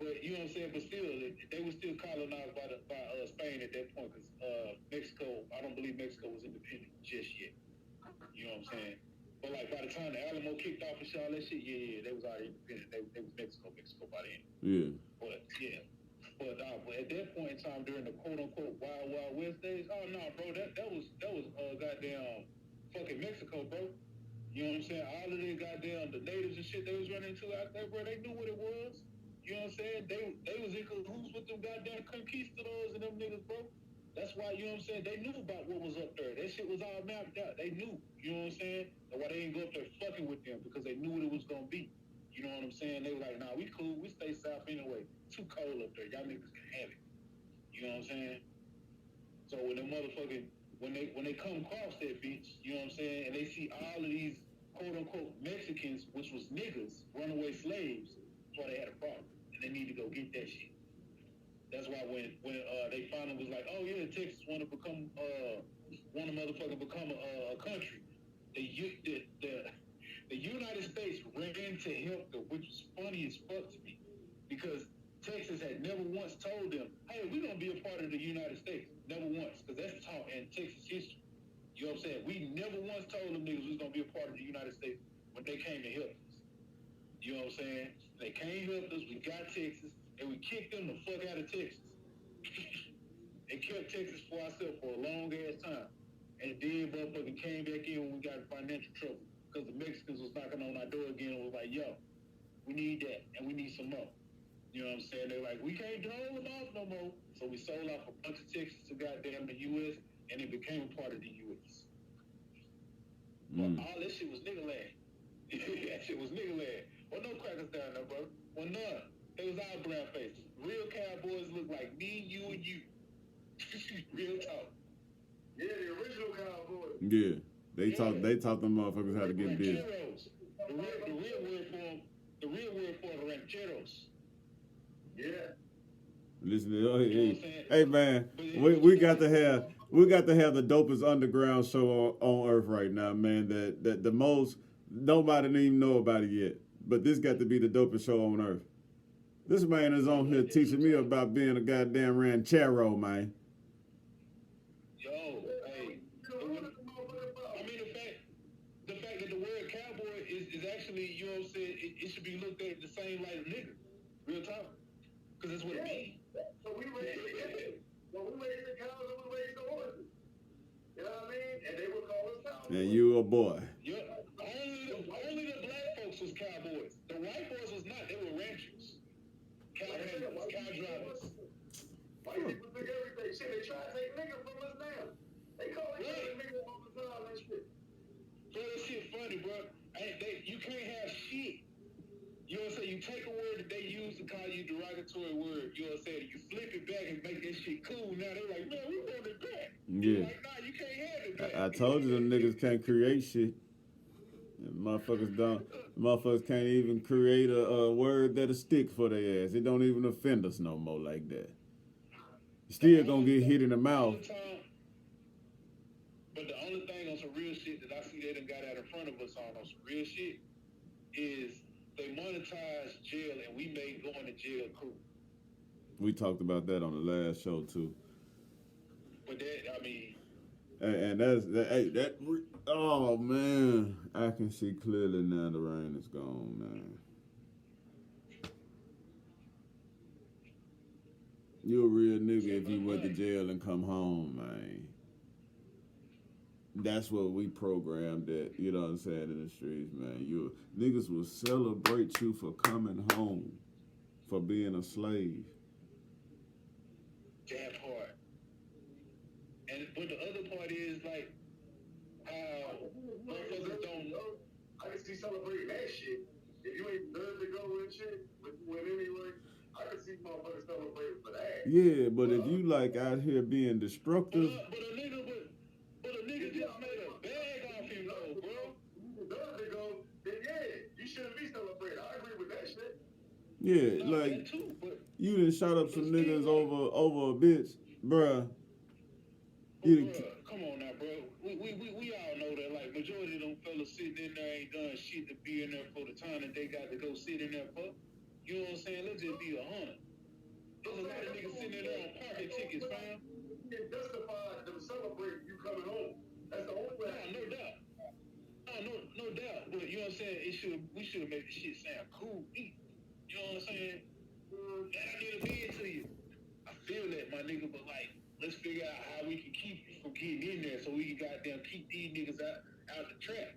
But you know what I'm saying? But still, they were still colonized by Spain at that point because Mexico, I don't believe Mexico was independent just yet. You know what I'm saying? But like by the time the Alamo kicked off and shit, all that shit, yeah, they was already independent. They was Mexico by then. Yeah. But yeah. But at that point in time, during the quote unquote Wild Wild West days, oh no, bro, that was goddamn fucking Mexico, bro. You know what I'm saying? All of the goddamn the natives and shit they was running into out there, bro, they knew what it was. You know what I'm saying? They was in cahoots with them goddamn conquistadors and them niggas, bro. That's why, you know what I'm saying, they knew about what was up there. That shit was all mapped out. They knew. You know what I'm saying? That's why they didn't go up there fucking with them, because they knew what it was gonna be. You know what I'm saying? They were like, nah, we cool. We stay south anyway. Too cold up there. Y'all niggas can have it. You know what I'm saying? So when the motherfucking when they come across that bitch, you know what I'm saying, and they see all of these quote unquote Mexicans, which was niggas, runaway slaves, that's why they had a problem. And they need to go get that shit. That's why when they finally was like, oh yeah, Texas wanna motherfucking become a country. The United States ran to help them, which was funny as fuck to me, because Texas had never once told them, hey, we're going to be a part of the United States. Never once, because that's taught in Texas history. You know what I'm saying? We never once told them niggas we was going to be a part of the United States when they came to help us. You know what I'm saying? They came to help us, we got Texas, and we kicked them the fuck out of Texas. And kept Texas for ourselves for a long ass time. And then motherfucking came back in when we got in financial trouble. Because the Mexicans was knocking on our door again and was like, yo, we need that, and we need some more. You know what I'm saying? They're like, we can't hold them off no more. So we sold off a bunch of Texas to goddamn the U.S., and it became a part of the U.S. But all that shit was nigga land. That shit was nigga land. Well, no crackers down there, bro. Well, none. They was all brown faces. Real cowboys look like me, you, and you. Real talk. Yeah, the original cowboys. Yeah. They taught them motherfuckers how to get busy. Rancheros. The real word for the rancheros. Yeah. Listen to hey man, we got to have the dopest underground show on earth right now, man. That the most nobody didn't even know about it yet. But this got to be the dopest show on earth. This man is on here teaching me about being a goddamn ranchero, man. Yo, hey. I mean, the fact that the word cowboy is actually, you know what I'm saying, it should be looked at the same light of nigga. Real talk. Because that's what it means. So we raised the cows and we raised the horses. You know what I mean? And they would call us cowboys. And you a boy. Yeah. Only the black folks was cowboys. The white boys was not. They were ranchers. Cow drivers. White people took everything. Shit, they try to take niggas from us now. They call each other niggas all the time and shit. Bro, that shit funny, bro. You can't have shit. You know what I'm saying? You take a word that they use to call you derogatory word. You know what I'm saying? You flip it back and make that shit cool. Now they're like, man, we want it back. Yeah. Like, nah, you can't have it back. I told you them niggas can't create shit. Motherfuckers can't even create a word that'll stick for their ass. It don't even offend us no more like that. Still gonna get hit in the mouth. But the only thing on some real shit that I see they done got out in front of us on some real shit is they monetize jail and we made going to jail cool. We talked about that on the last show too. But that, I mean, and that's that. Oh man, I can see clearly now. The rain is gone, man. You a real nigga if you went to jail and come home, man. That's what we programmed at, you know what I'm saying, in the streets, man. You niggas will celebrate you for coming home, for being a slave. That part. But the other part is like how motherfuckers don't know. I can see celebrating that shit. If you ain't deserve to go and shit, but you went anyway, I can see motherfuckers celebrating for that. Yeah, but if you like out here being destructive. But a nigga just made a bag off him though, bro. You deserve to go, then yeah, you shouldn't be celebrating. I agree with that shit. Yeah, like you done shot up some niggas over a bitch, bruh. Come on now, bro. We all know that like majority of them fellas sitting in there ain't done shit to be in there for the time that they got to go sit in there for. You know what I'm saying? Let's just be 100. There's a lot of niggas sitting in there on parking tickets, fam. It justified them celebrating you coming home. That's the only way. No doubt. No doubt. But you know what I'm saying? We should have made the shit sound cool. You know what I'm saying? And I did a bid to you. I feel that, my nigga, but like, let's figure out how we can keep you from getting in there so we can goddamn keep these niggas out the trap.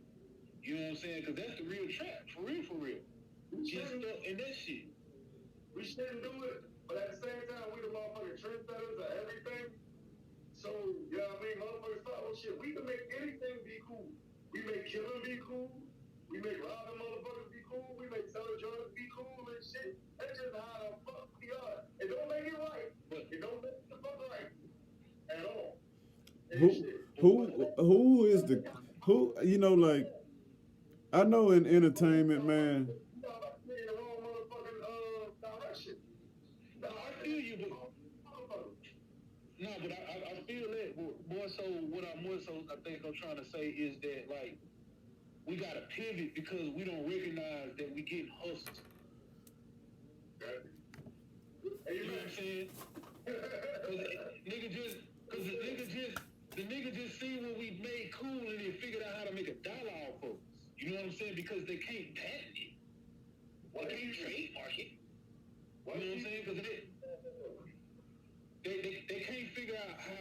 You know what I'm saying? Because that's the real trap. For real. Just stuck in that shit. We shouldn't do it, but at the same time, we the motherfucking trendsetters of everything. So, you know what I mean? Motherfuckers follow shit. We can make anything be cool. We make killing be cool. We make robbing motherfuckers be cool. We make selling drugs be cool and shit. That's just how the fuck we are. It don't make it right, but it don't make the fuck right at all. Who is the you know, like I know in entertainment, man. But I feel that more so. What I think I'm trying to say is that like we gotta pivot because we don't recognize that we getting hustled. You know what I'm saying? The nigga just seen what we made cool and they figured out how to make $1 off of us. You know what I'm saying? Because they can't patent it. Why can't you trademark it? You know what I'm saying? Because they can't figure out how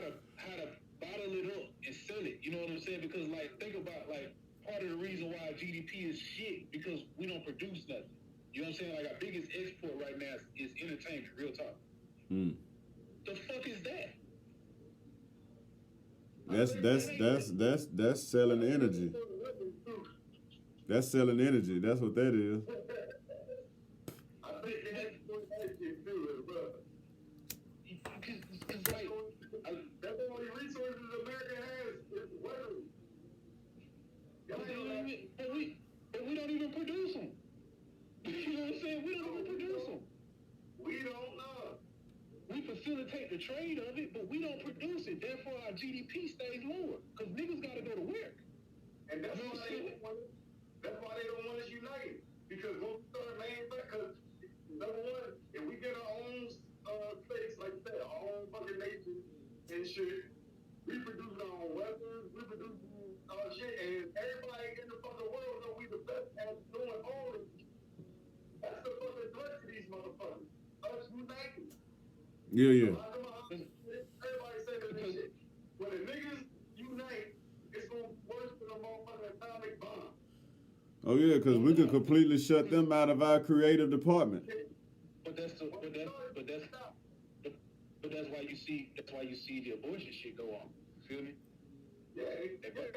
to bottle it up and sell it. You know what I'm saying? Because like think about like part of the reason why GDP is shit because we don't produce nothing. You know what I'm saying? Like our biggest export right now is entertainment. Real talk. The fuck is that? That's selling energy. That's selling energy. That's what that is. I think that's like that's the only resources America has is weather. But we don't even produce them. You know what I'm saying? We don't even produce them. We don't know. We facilitate the trade of it, but we don't produce it. Therefore, our GDP stays lower because niggas got to go to work. And that's why they don't want us united. Because when we start manufacturing, number one, if we get our own space, like that, our own fucking nation and shit, we produce our own weapons, we produce our shit, and everybody in the fucking world know we the best at doing all of it. That's the fucking threat to these motherfuckers. Us united. Yeah. Everybody say that shit. When the niggas unite, it's gonna be worse than a motherfucking atomic bomb. Oh yeah, because we could completely shut them out of our creative department. But that's why you see the abortion shit go on. Feel me? Yeah. The birth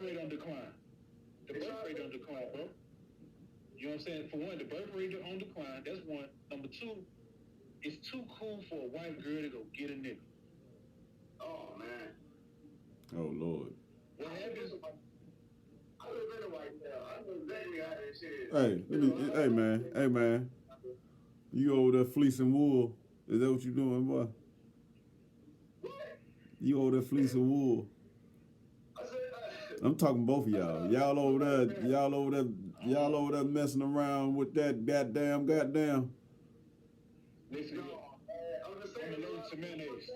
rate on decline. The birth rate on decline, bro. You know what I'm saying? For one, the birth rate on decline. That's one. Number two, it's too cool for a white girl to go get a nigga. Oh man. Oh Lord. What happens? I live in a white town. shit. Hey man, you over there fleecing wool? Is that what you doing, boy? What? You over there fleecing wool? I said, I'm talking both of y'all. Y'all over there messing around with that goddamn. Listen, no, I'm just saying. I'm allergic to mayonnaise.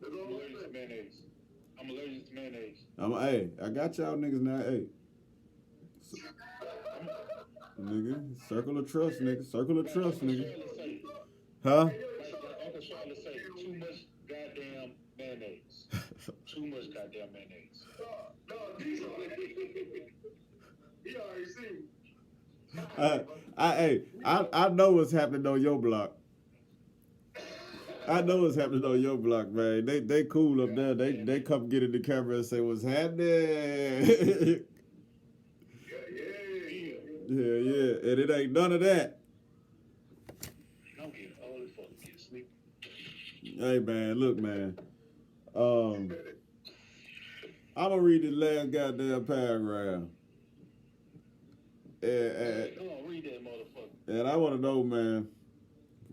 That's all I'm saying. I'm allergic to mayonnaise. Hey, I got y'all niggas now. Hey, nigga, circle of trust, nigga. Circle of trust, nigga. Huh? Like Uncle Charlotte say, too much goddamn mayonnaise. Too much goddamn mayonnaise. No, these are. He already seen. I know what's happening on your block. I know what's happening on your block, man. They cool up there. They come get in the camera and say what's happening. Yeah. And it ain't none of that. I'm getting old as fuck. Get sleep. Hey man, look man. I'm gonna read the last goddamn paragraph. Go on, read that motherfucker. And I wanna know, man,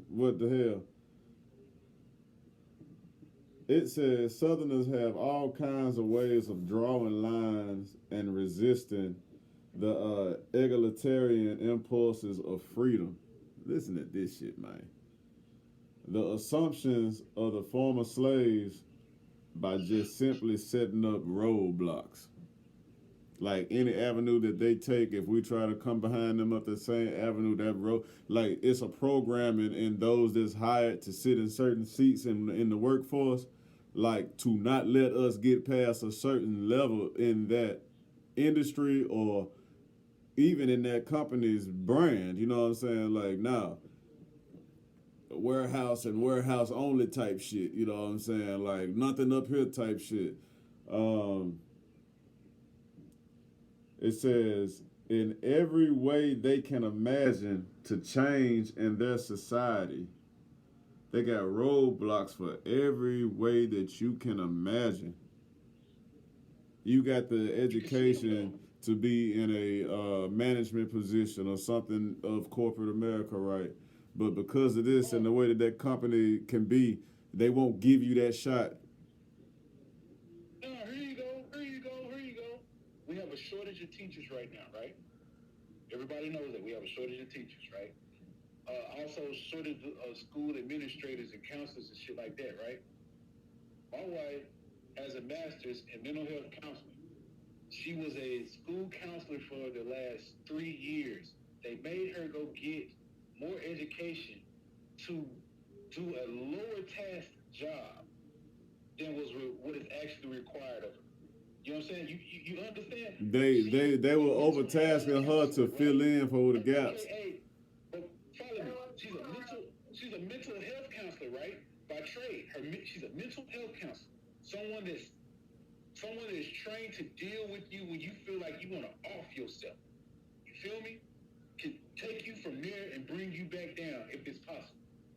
what the hell? It says Southerners have all kinds of ways of drawing lines and resisting the egalitarian impulses of freedom. Listen to this shit, man. The assumptions of the former slaves by just simply setting up roadblocks. Like any avenue that they take, if we try to come behind them up the same avenue, that road, like it's a program in those that's hired to sit in certain seats in the workforce, like to not let us get past a certain level in that industry or even in that company's brand. You know what I'm saying? Like now, warehouse and warehouse only type shit. You know what I'm saying? Like nothing up here type shit. It says, in every way they can imagine to change in their society. They got roadblocks for every way that you can imagine. You got the education to be in a management position or something of corporate America, right? But because of this and the way that company can be, they won't give you that shot. Here you go. We have a shortage of teachers right now, right? Everybody knows that we have a shortage of teachers, right? Also shortage of school administrators and counselors and shit like that, right? My wife has a master's in mental health counseling. She was a school counselor for the last 3 years. They made her go get more education to do a lower task job than what is actually required of her. You know what I'm saying? You understand? They were overtasking her to fill in for the gaps. Hey, but follow me. She's a mental health counselor, right? By trade, she's a mental health counselor. Someone that is trained to deal with you when you feel like you want to off yourself. You feel me? Can take you from there and bring you back down if it's possible.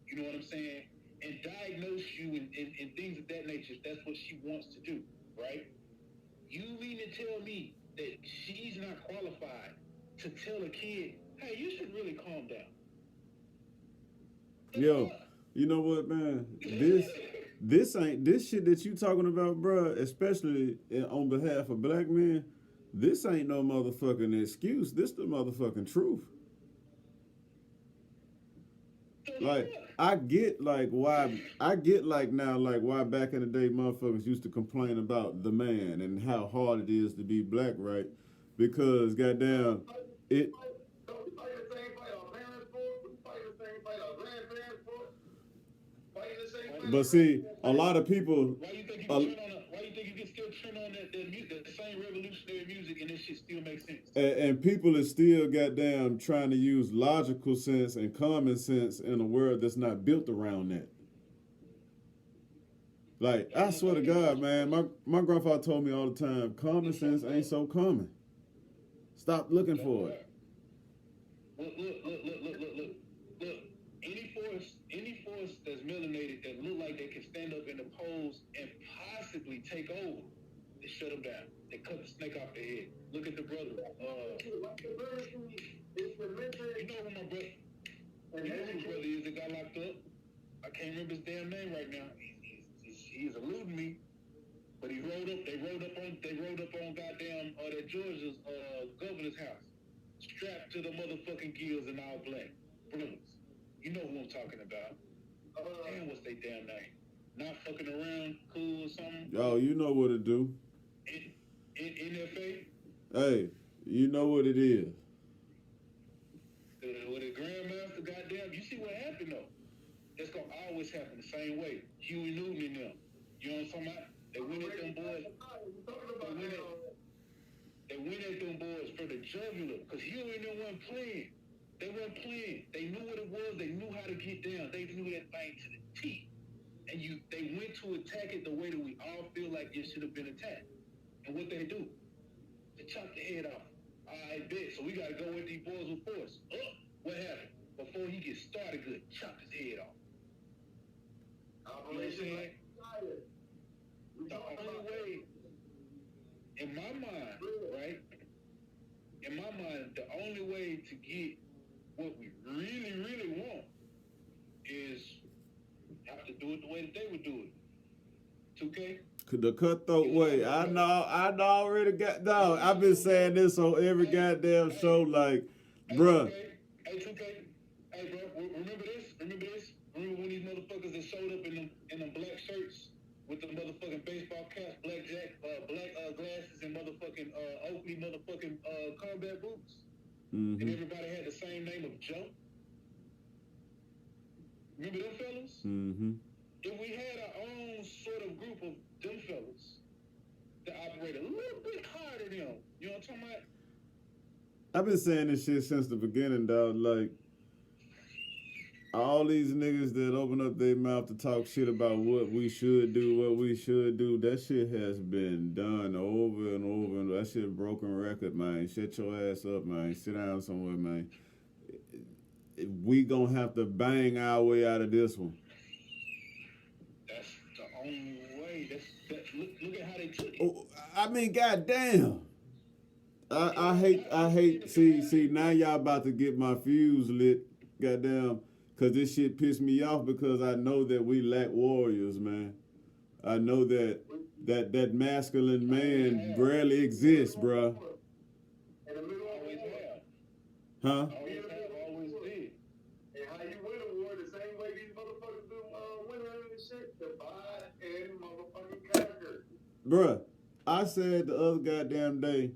You know what I'm saying? And diagnose you and things of that nature. That's what she wants to do, right? You mean to tell me that she's not qualified to tell a kid, hey, you should really calm down? Yo, you know what, man? This ain't this shit that you talking about, bruh, especially on behalf of black men. This ain't no motherfucking excuse. This the motherfucking truth. Like I get why back in the day motherfuckers used to complain about the man and how hard it is to be black, right? Because goddamn it. But see, a lot of people. Why you think you can still turn on that music, the same revolutionary music, and this shit still makes sense? And people are still goddamn trying to use logical sense and common sense in a world that's not built around that. Like, I swear to God, man, my grandfather told me all the time, common sense ain't so common. Stop looking for it. Look. Any force that's melanated that look like they can stand up in the polls and possibly take over, They shut him down. They cut the snake off their head. Look at the brother. You know who my brother? You know who his brother is that got locked up? I can't remember his damn name right now. He's eluding me. But he rode up. They rode up on goddamn that Georgia's governor's house, strapped to the motherfucking gills in all black. Brothers. You know who I'm talking about. Damn, what's they damn name? Not fucking around, cool or something. Yo, you know what to do. In NFA. Hey, you know what it is. With the Grandmaster, goddamn, you see what happened though. That's gonna always happen the same way. Huey Newton and them. You know what I'm talking about? They went at them boys. They went at them boys for the jugular, because Huey and them wasn't playing. They weren't playing. They knew what it was. They knew how to get down. They knew that thing to the teeth. And they went to attack it the way that we all feel like it should have been attacked. And what they do? They chop the head off. I bet. So we got to go with these boys with force. What happened? Before he gets started good, chop his head off. You know what I'm saying? The only way, in my mind, right? In my mind, the only way to get what we really, really want is have to do it the way that they would do it. 2K? The cutthroat way. I know already got dog. I've been saying this on every goddamn show, like, bruh. Hey, 2K. Hey, bro, remember this? Remember when these motherfuckers that showed up in them black shirts with the motherfucking baseball caps, black glasses, and motherfucking Oakley motherfucking combat boots? Mm-hmm. And everybody had the same name of Joe? Remember them fellas? Mm-hmm. If we had our own sort of group of them fellas that operate a little bit harder than them, you know what I'm talking about? I've been saying this shit since the beginning, dog. Like, all these niggas that open up their mouth to talk shit about what we should do, that shit has been done over and over. And that shit broken record, man. Shut your ass up, man. Sit down somewhere, man. We gonna have to bang our way out of this one. That's the only way. Look at how they took it. Oh, I mean, goddamn. I hate. See. Now y'all about to get my fuse lit, goddamn, because this shit pissed me off because I know that we lack warriors, man. I know that masculine man rarely exists, bruh. Always have. Huh? Always have. Always did. And how you win a war the same way these motherfuckers do winning and shit, divide and motherfucking conquer. Bruh, I said the other goddamn day,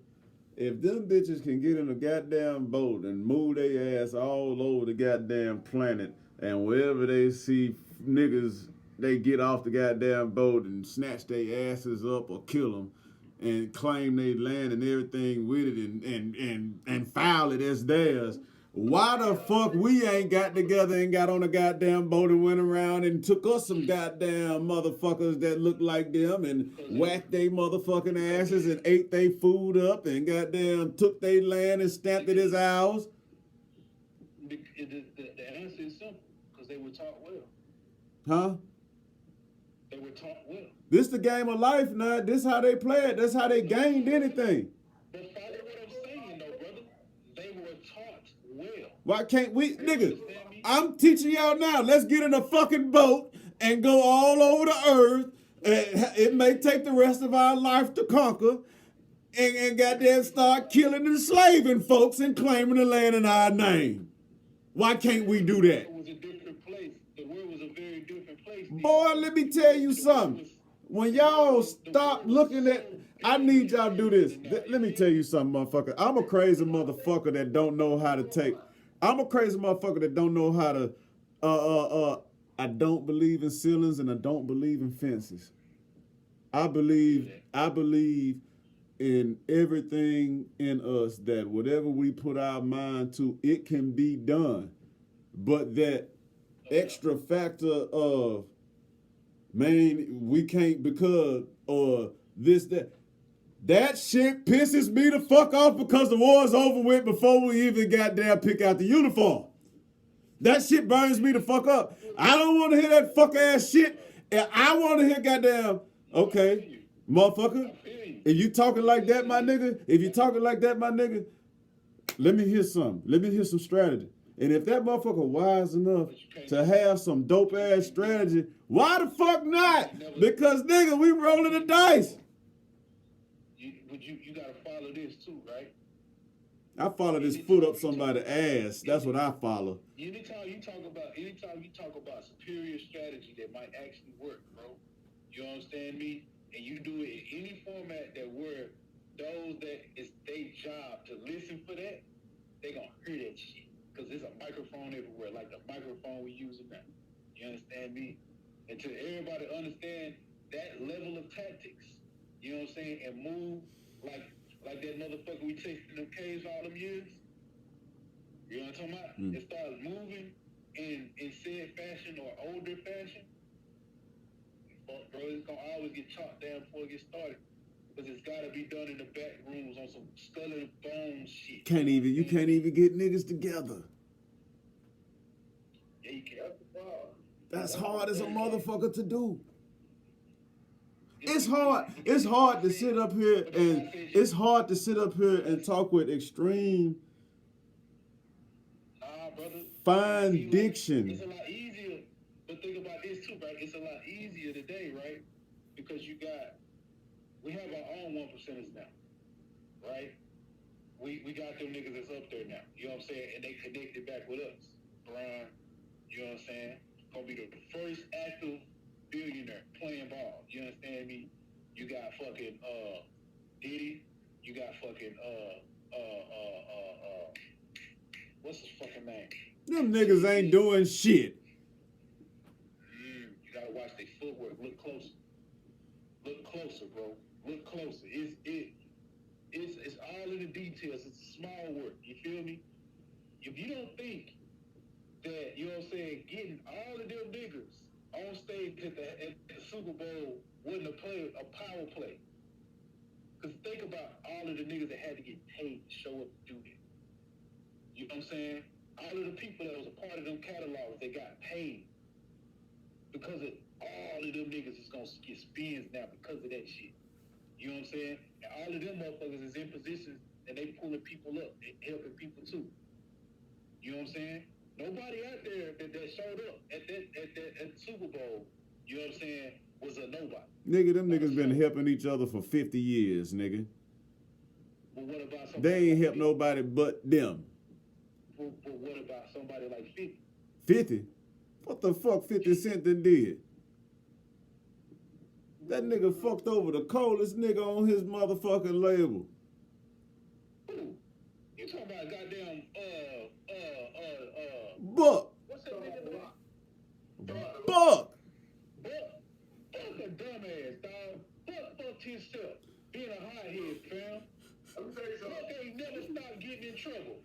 if them bitches can get in a goddamn boat and move their ass all over the goddamn planet, and wherever they see niggas, they get off the goddamn boat and snatch their asses up or kill them and claim they land and everything with it and file it as theirs. Why the fuck we ain't got together and got on a goddamn boat and went around and took us some goddamn motherfuckers that look like them and whacked they motherfucking asses and ate they food up and goddamn took they land and stamped it as ours? The answer is simple, because they were taught well. Huh? They were taught well. This the game of life now. This how they play it. That's how they gained anything. But follow what I'm saying, though, brother. They were taught well. Why can't we, niggas? I'm teaching y'all now. Let's get in a fucking boat and go all over the earth. It may take the rest of our life to conquer, and goddamn start killing and enslaving folks and claiming the land in our name. Why can't we do that? It was a different place. The world was a very different place. Boy, let me tell you something. When y'all stop looking at, I need y'all to do this. Let me tell you something, motherfucker. I'm a crazy motherfucker that don't know how to take. I'm a crazy motherfucker that don't know how to. I don't believe in ceilings and I don't believe in fences. I believe in everything in us that whatever we put our mind to, it can be done. But that extra factor of, man, we can't because, or this, that shit pisses me the fuck off because the war's over with before we even goddamn pick out the uniform. That shit burns me the fuck up. I don't want to hear that fuck ass shit. And I want to hear goddamn, okay, motherfucker. I feel you. If you talking like that, my nigga, let me hear something. Let me hear some strategy. And if that motherfucker wise enough to have some dope ass strategy, why the fuck not? Because nigga, we rolling the dice. You gotta follow this too, right? I follow this foot up somebody's ass. That's what I follow. Anytime you talk about superior strategy that might actually work, bro. You understand me? And you do it in any format that where those that it's their job to listen for that, they gonna hear that shit. Cause there's a microphone everywhere, like the microphone we using now. You understand me? And to everybody understand that level of tactics, you know what I'm saying, and move like that motherfucker we chased in them caves all them years. You know what I'm talking about? And start moving in said fashion or older fashion. Bro, it's gonna always get chopped down before it gets started. Because it's gotta be done in the back rooms on some skull and bone shit. You can't even get niggas together. Yeah, you can. That's hard as a motherfucker to do. It's hard. It's hard to sit up here and talk with extreme fine diction. It's a lot easier. But think about this too, right? It's a lot easier today, right? Because we have our own 1%ers now, right? We got them niggas that's up there now. You know what I'm saying? And they connected back with us. Brian, you know what I'm saying? Gonna be the first active billionaire playing ball. You understand me? You got fucking Diddy. You got fucking what's his fucking name? Them niggas ain't doing shit. You gotta watch their footwork. Look closer. Look closer, bro. Look closer. It's all in the details. It's small work. You feel me? If you don't think that, you know what I'm saying, getting all of them niggas on stage at the Super Bowl wasn't a power play. Because think about all of the niggas that had to get paid to show up to do that. You know what I'm saying? All of the people that was a part of them catalogs, they got paid. Because of all of them niggas is going to get spins now because of that shit. You know what I'm saying? And all of them motherfuckers is in positions and they pulling people up. They helping people too. You know what I'm saying? Nobody out there that showed up at the Super Bowl, you know what I'm saying, was a nobody. Nigga, them niggas been helping each other for 50 years, nigga. But what about somebody they ain't like helped nobody but them. But what about somebody like 50? 50? What the fuck 50 Cent done did? That nigga fucked over the coldest nigga on his motherfucking label. Who? You talking about goddamn Buck. What's that nigga name? Buck. Buck a dumbass, dog. Buck fucked himself. Being a hothead, fam. Let me tell you something. Buck ain't never stopped getting in trouble.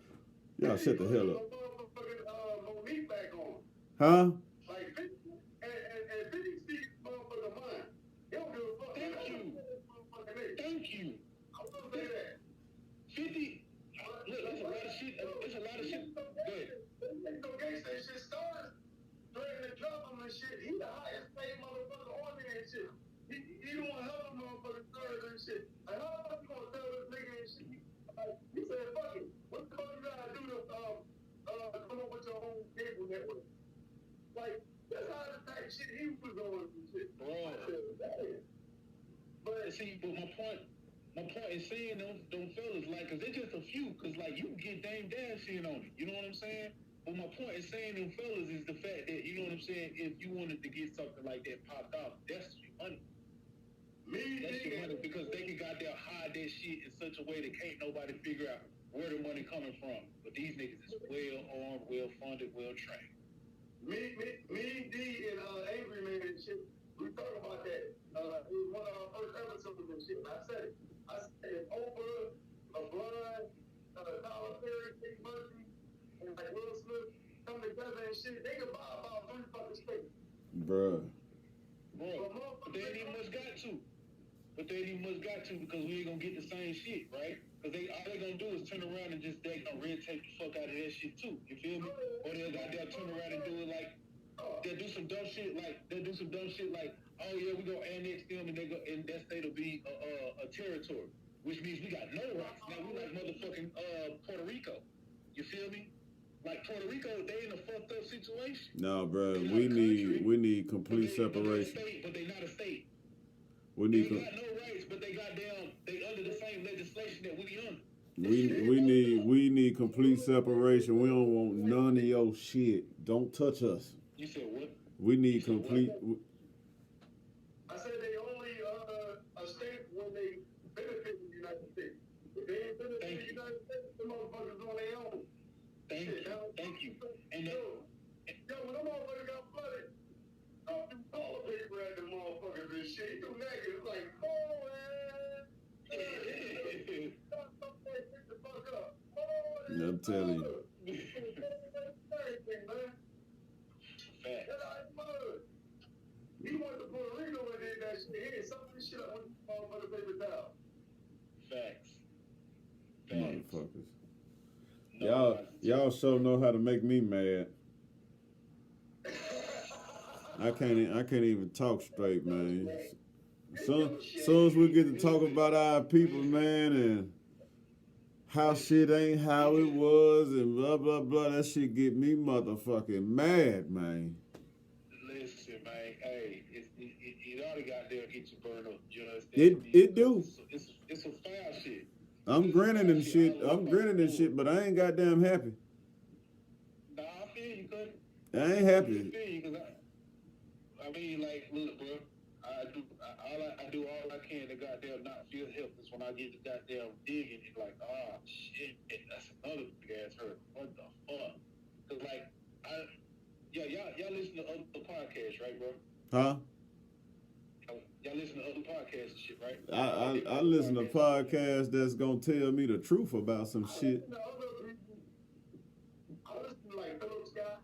Y'all shut the hell up. Monique back on. Huh? Like 50 and 50 speaks motherfucker mind. He don't give a fuck. Thank you. I'm gonna say that. 50. Look, that's a lot of shit. It's a lot of shit. Go ahead. No gangsta shit started threatening to drop him and shit. He the highest paid motherfucker on there and shit. He don't want to help him motherfucker third and shit. Like, how the fuck you gonna tell this nigga and shit? He said, fuck it. What the fuck you gotta do to come up with your own cable network? Like, that's how the type shit he was on and shit. Bro. But see, but my point is saying them fellas, like, cause they're just a few, cause like you can get Dame Dash in on it. You know what I'm saying? But my point is saying them fellas is the fact that, you know what I'm saying, if you wanted to get something like that popped off, that's your money. That's your money, because they can goddamn hide that shit in such a way that can't nobody figure out where the money coming from. But these niggas is well armed, well funded, well trained. Me, D, and Angry Man and shit, we talking about that. It was one of our first episodes and shit. And I said it. I said if Oprah, LeBron, Tyler Perry, Big Murphy, and like Will Smith come together and shit, they could buy about 3 fucking states. Bruh. But they ain't even much got to. Because we ain't gonna get the same shit, right? Because all they gonna do is turn around and just they gonna red tape the fuck out of that shit too. You feel me? Or they'll turn around and do it like they'll do some dumb shit like oh yeah, we gonna annex them and that state will be a territory, which means we got no rights. Now we like motherfucking Puerto Rico. You feel me? Like Puerto Rico, they in a fucked up situation. No, bro, They not we a need country, complete separation. But they not a state. We They need got no rights, but they under the same legislation that we under. we need complete separation. We don't want none of your shit. Don't touch us. You said what? We need complete. I said they only a state when they benefit the United States. If they ain't benefit the United States, the motherfuckers on their own. Thank you. And yo, when them motherfuckers got flooded, don't do toilet paper at the motherfuckers and shit. You niggas like, oh man. I'm telling you. He went to Puerto Rico and did that shit. He ain't some of this shit up with motherfuckers paper down. Facts. Motherfuckers. No, Y'all sure know how to make me mad. I can't even talk straight, man. Soon as we get to talk about our people, man, and how shit ain't how it was and blah blah blah, that shit get me motherfucking mad, man. Listen, man, hey, it ought to goddamn get you burned up. You know, It do. It's a foul shit. I'm grinning and shit, but I ain't goddamn happy. Nah, I feel you, cuz. I ain't happy. I feel you, cuz I mean, like, look, bro, I do all I can to goddamn not feel helpless when I get to goddamn digging and like, oh shit, that's another big ass hurt. What the fuck? Cause like, y'all listen to other podcasts, right, bro? Huh? Y'all listen to other podcasts and shit, right? I listen to podcasts that's gonna tell me the truth about some shit. I listen to like Philip Scott.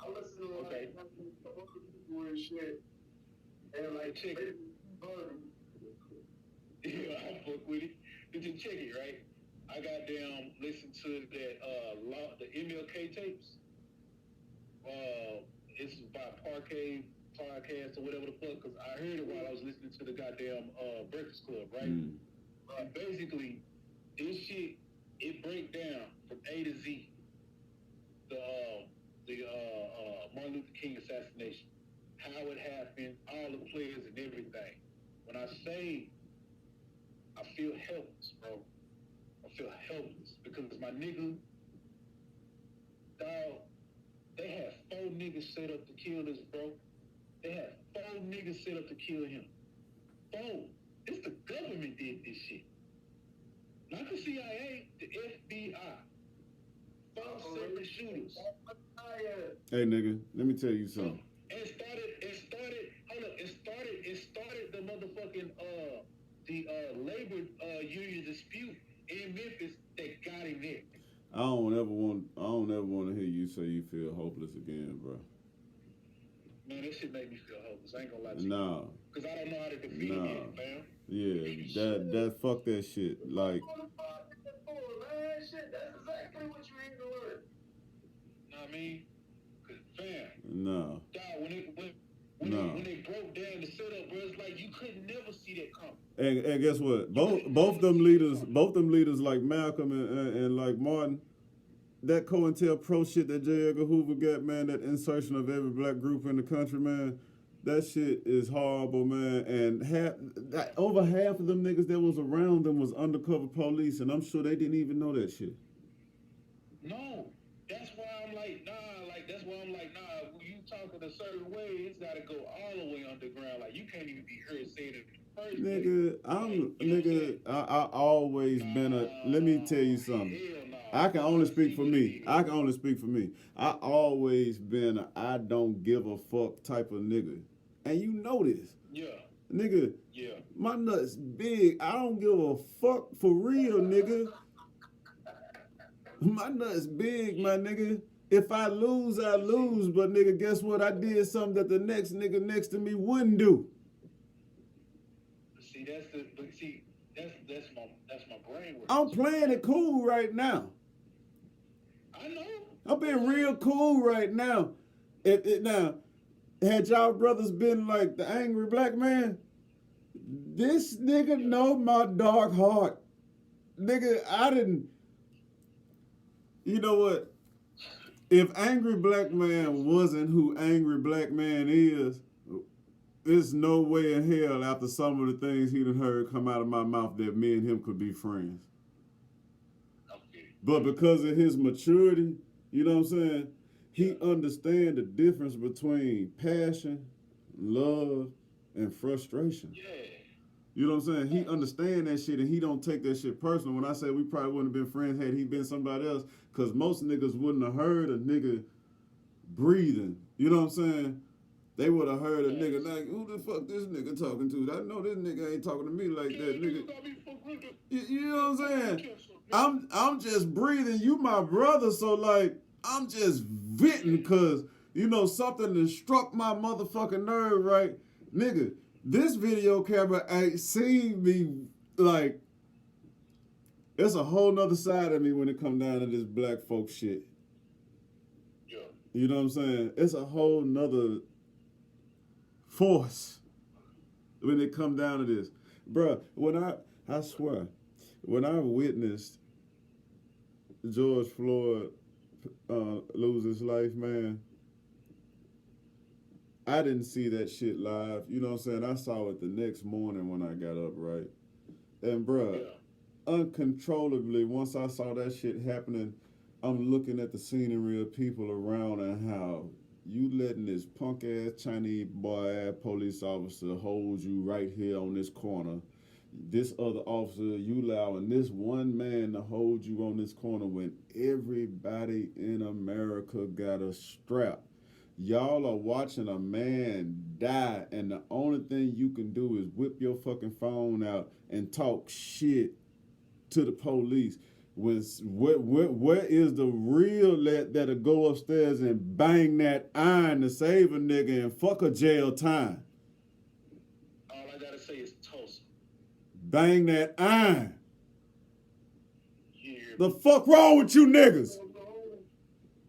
I listen to like other people and shit. And like check it. Yeah, I fuck with it. Did you check it, right? I goddamn listened to that the MLK tapes. It's by Parquet Podcast or whatever the fuck, because I heard it while I was listening to the goddamn Breakfast Club, right? And basically, this shit, it break down from A to Z the Martin Luther King assassination, how it happened, all the players and everything. When I say I feel helpless, bro, I feel helpless because my nigga, dog, they had 4 niggas set up to kill this, bro. They had 4 niggas set up to kill him. 4. It's the government did this shit. Not the CIA, the FBI. 4 separate shooters. Hey nigga, let me tell you something. It started the motherfucking the labor union dispute in Memphis that got him there. I don't ever want to hear you say you feel hopeless again, bro. Man, that shit make me feel hopeless. I ain't gonna lie to you. Nah. Cause I don't know how to defeat it, fam. Yeah, that fuck that shit. Like, that's exactly what you need to learn. Know what I mean? Cause fam. nah. Dog, when they broke down the setup, bro, it's like you could never see that coming. And guess what? Both them leaders like Malcolm and like Martin, that COINTELPRO shit that J. Edgar Hoover got, man, that insertion of every black group in the country, man, that shit is horrible, man. And over half of them niggas that was around them was undercover police, and I'm sure they didn't even know that shit. No, that's why I'm like, nah. When you talking a certain way, it's got to go all the way underground. Like you can't even be heard saying it in the first place. I always been a. Let me tell you something. I can only speak for me. I always been a I don't give a fuck type of nigga. And you know this. Yeah. Nigga. Yeah. My nuts big. I don't give a fuck for real, nigga. My nuts big, my nigga. If I lose, I lose. But nigga, guess what? I did something that the next nigga next to me wouldn't do. See, that's my brain work. I'm playing it cool right now. I know. I'm being real cool right now. Now, had y'all brothers been like the angry black man, This nigga know my dark heart. Nigga, I didn't. You know what? If Angry Black Man wasn't who Angry Black Man is, there's no way in hell after some of the things he done heard come out of my mouth that me and him could be friends. Okay. But because of his maturity, you know what I'm saying? He understand the difference between passion, love, and frustration. Yeah. You know what I'm saying? He understand that shit and he don't take that shit personal. When I say we probably wouldn't have been friends had he been somebody else, because most niggas wouldn't have heard a nigga breathing. You know what I'm saying? They would have heard a nigga like, who the fuck this nigga talking to? I know this nigga ain't talking to me like that, nigga. You know what I'm saying? I'm just breathing. You my brother, so like I'm just venting because you know something that struck my motherfucking nerve, right, nigga. This video camera ain't seen me like. There's a whole nother side of me when it come down to this black folk shit. Yeah. You know what I'm saying? It's a whole nother force when it come down to this, bruh. When I swear, when I witnessed George Floyd lose his life, man, I didn't see that shit live. You know what I'm saying? I saw it the next morning when I got up, right? And bruh, uncontrollably, once I saw that shit happening, I'm looking at the scenery of people around and how you letting this punk ass Chinese boy ass police officer hold you right here on this corner. This other officer, you allowing this one man to hold you on this corner when everybody in America got a strap. Y'all are watching a man die, and the only thing you can do is whip your fucking phone out and talk shit to the police. Where is the real that'll go upstairs and bang that iron to save a nigga and fuck a jail time? All I gotta say is Tulsa. Bang that iron. You hear me? The fuck wrong with you niggas?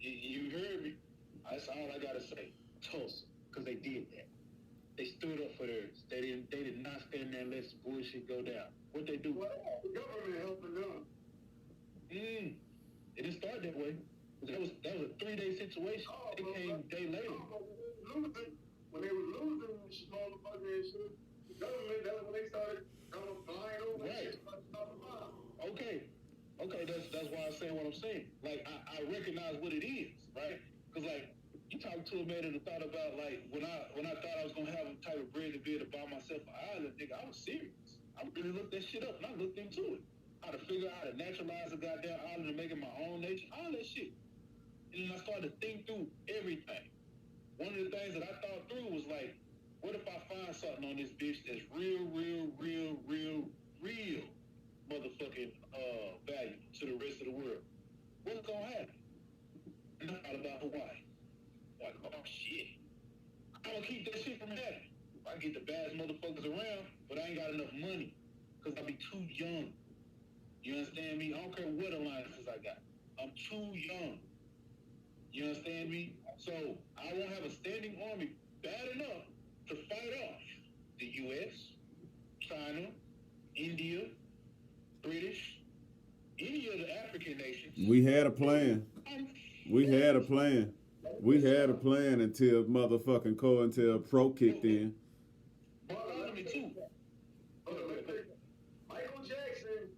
You heard me. That's all I gotta say. Tulsa, because they did that. They stood up for theirs. They did not stand there and let some bullshit go down. What they do? Well, the government helping them. It didn't start that way. That was a 3-day situation. They came a day later. When they were losing this motherfucker and shit, the government, that's when they started flying over and shit. Okay, that's why I'm saying what I'm saying. Like I recognize what it is, right? Because like you talking to a man that thought about like when I thought I was gonna have a type of bread and be able to buy myself an island, nigga, I was serious. I really looked that shit up and I looked into it. How to figure out how to naturalize a goddamn island and make it my own nature, all that shit. And then I started to think through everything. One of the things that I thought through was like, what if I find something on this bitch that's real motherfucking value to the rest of the world? What's gonna happen? And I thought about Hawaii. Like, oh shit. I'm gonna keep that shit from happening. I get the baddest motherfuckers around, but I ain't got enough money. Cause I be too young. You understand me? I don't care what alliances I got. I'm too young. You understand me? So I won't have a standing army bad enough to fight off the U.S., China, India, British, any of the African nations. We had a plan. We had a plan. We had a plan until motherfucking COINTELPRO kicked in. Me too. Michael Jackson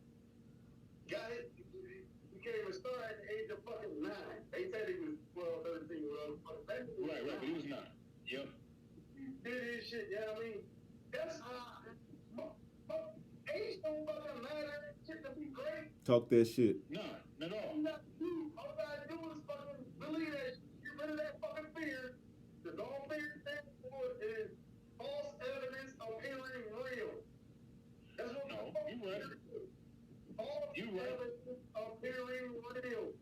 got it. He became a star at the age of fucking 9. They said he was 12, 13 years old. Right, but he was 9. Yep. He did his shit, you know what I mean? That's how. Age don't fucking matter. Shit to be great. Talk that shit. Nah, not at all. All I gotta do is fucking believe that shit. Get rid of that fucking fear. Because all fear stands for is false evidence appearing real. That's what No, you right. False You right. evidence appearing real.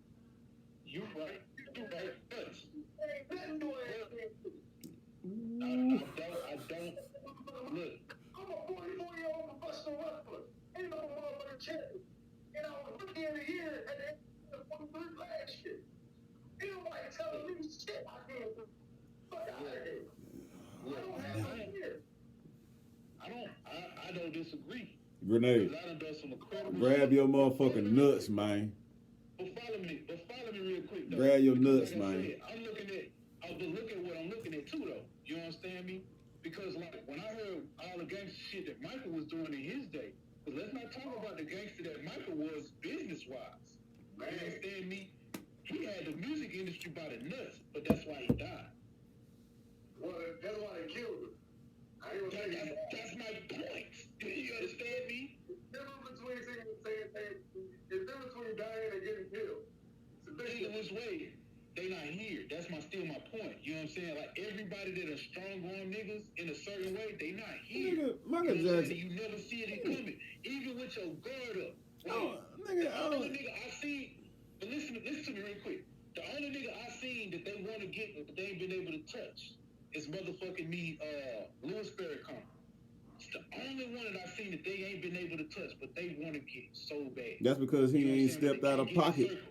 You right. You right. Yes. Ain't nothing to it. I don't. Look. I'm a 44-year-old professional wrestler. Ain't no motherfucking champion. And I was rookie of the year at the end of 23 last year. Ain't nobody telling me shit I can't do. Fuck out of here. I don't have no fear. I disagree. Grenade. 'Cause I done done some incredible Grab shit. your motherfucking nuts, man. But follow me real quick though. Grab your Because nuts, like I man. said, I've been looking at what I'm looking at too though. You understand me? Because like when I heard all the gangster shit that Michael was doing in his day, but let's not talk about the gangster that Michael was business wise. You understand me? He had the music industry by the nuts, but that's why he died. Well, that's why they killed him. I ain't gonna say That's my point. You understand me? the difference between the difference between dying and getting killed. It's a big Either difference. which way, they not here. That's still my point. You know what I'm saying? Like everybody that are strong arm niggas in a certain way, they not here. Nigga, Michael You know what I'm Jackson. saying? You never see it coming, even with your guard up. Oh, Like, nigga, the I only don't. nigga I seen, but listen to me real quick. The only nigga I seen that they want to get but they ain't been able to touch is motherfucking me, Louis Farrakhan. It's the only one that I seen that they ain't been able to touch, but they want to get so bad. That's because he You know what I'm ain't saying? But stepped they out can't of get in pocket. circle.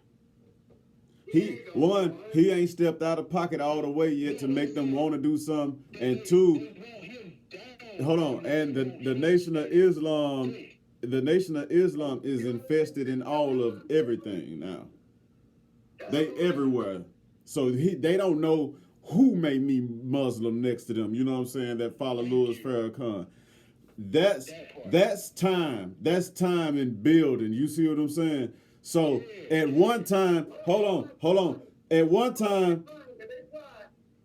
He ain't stepped out of pocket all the way yet to make them want to do something. And two, hold on, and the Nation of Islam, the Nation of Islam is infested in all of everything now. They everywhere. So they don't know who may be Muslim next to them. You know what I'm saying? That follow Louis Farrakhan. That's time. That's time in building. You see what I'm saying? So at one time, hold on. At one time,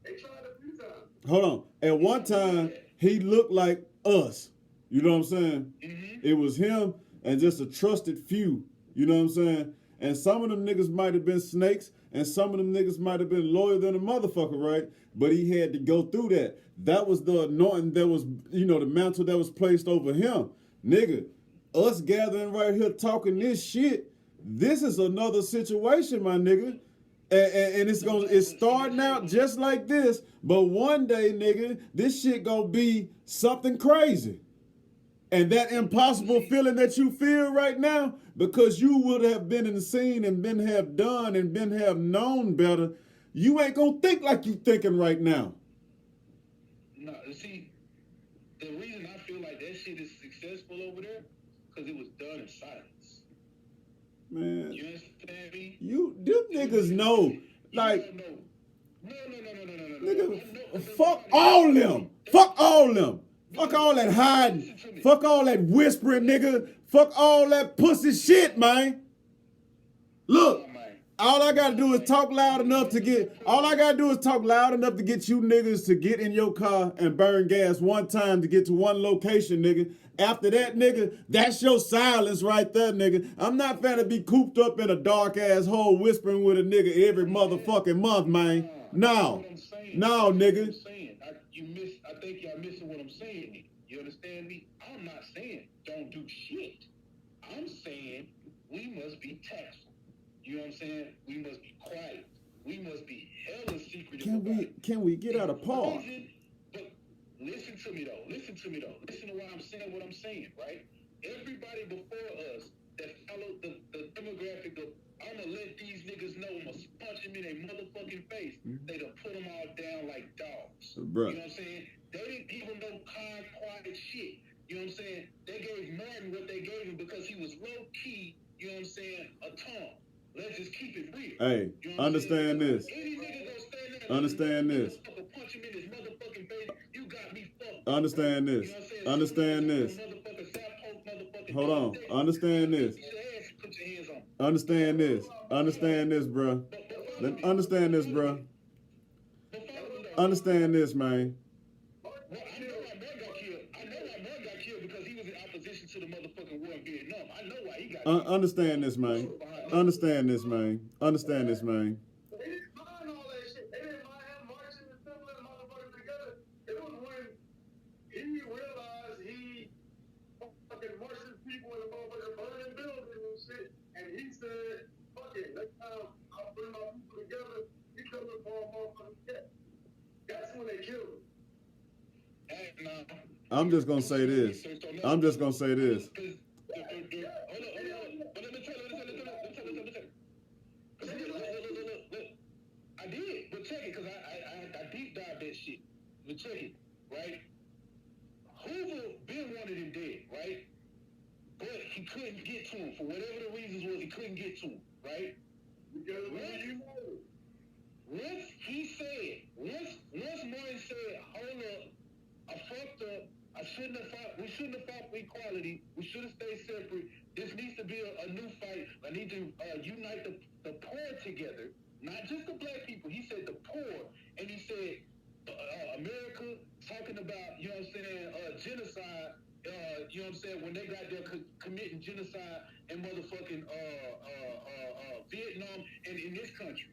They tried a few times. hold on. At one time, he looked like us. You know what I'm saying? Mm-hmm. It was him and just a trusted few. You know what I'm saying? And some of them niggas might have been snakes, and some of them niggas might have been loyal than a motherfucker, right? But he had to go through that. That was the anointing that was, the mantle that was placed over him. Nigga, us gathering right here talking this shit, this is another situation, my nigga. And it's starting out just like this, but one day, nigga, this shit gonna be something crazy. And that impossible feeling that you feel right now, because you would have been in the scene and been have done and been have known better, you ain't gonna think like you thinking right now. No, see, the reason I feel like that shit is successful over there, because it was done in silence. Man, You understand me? them niggas know. Like, No. nigga, fuck all them. Fuck all them. Fuck all that hiding. Fuck all that whispering, nigga. Fuck all that pussy shit, man. Look, all I gotta do is talk loud enough to get you niggas to get in your car and burn gas one time to get to one location, nigga. After that, nigga, that's your silence right there, nigga. I'm not finna be cooped up in a dark ass hole whispering with a nigga every motherfucking month, man. No, nigga. I think y'all missing what I'm saying. You understand me? I'm not saying don't do shit. I'm saying we must be tactful. You know what I'm saying? We must be quiet. We must be hella secretive. Can we get out of park? But listen to me though. Listen to what I'm saying, right? Everybody before us that followed the demographic of I'ma let these niggas know, I'ma punch them in their motherfucking face. They done put them all down like dogs. Bruh. You know what I'm saying? They didn't even know calm, quiet shit. You know what I'm saying? They gave Martin what they gave him because he was low key, you know what I'm saying, a Tom. Let's just keep it real. Hey, you know understand this. Any nigga gonna stand there Understand this. punch him in his motherfucking face, you got me fucked. Understand this. You know what I'm saying? Understand this. Hold on. Understand this. Put your hands on. Understand this. Understand this, bro. Understand this, bro. Understand this, man. Well, I know why Martin got killed. I know why Martin got killed because he was in opposition to the motherfucking war in Vietnam. I know why he got killed. Understand this, man. Understand this, man. Understand this, man. They didn't mind all that shit. They didn't mind him marching and assembling motherfuckers together. It was when he realized he fucking marched people in the motherfucking burning buildings and shit. And he said, fuck it, next time I'll bring my people together. He coming for a motherfucking cat. That's when they killed him. I'm just gonna say this. I'm just gonna say this. I did, but check it, because I deep dived that shit. But check it, right? Hoover been wanted him dead, right? couldn't get to him for whatever the reasons was. He couldn't get to him, right? Because Once Martin said, hold up, I fucked up. I shouldn't have fought. We shouldn't have fought for equality. We should have stayed separate. This needs to be a new fight. I need to unite the poor together, not just the black people. He said the poor, and he said America talking about, you know what I'm saying, genocide. You know what I'm saying, when they got there committing genocide in motherfucking Vietnam and in this country.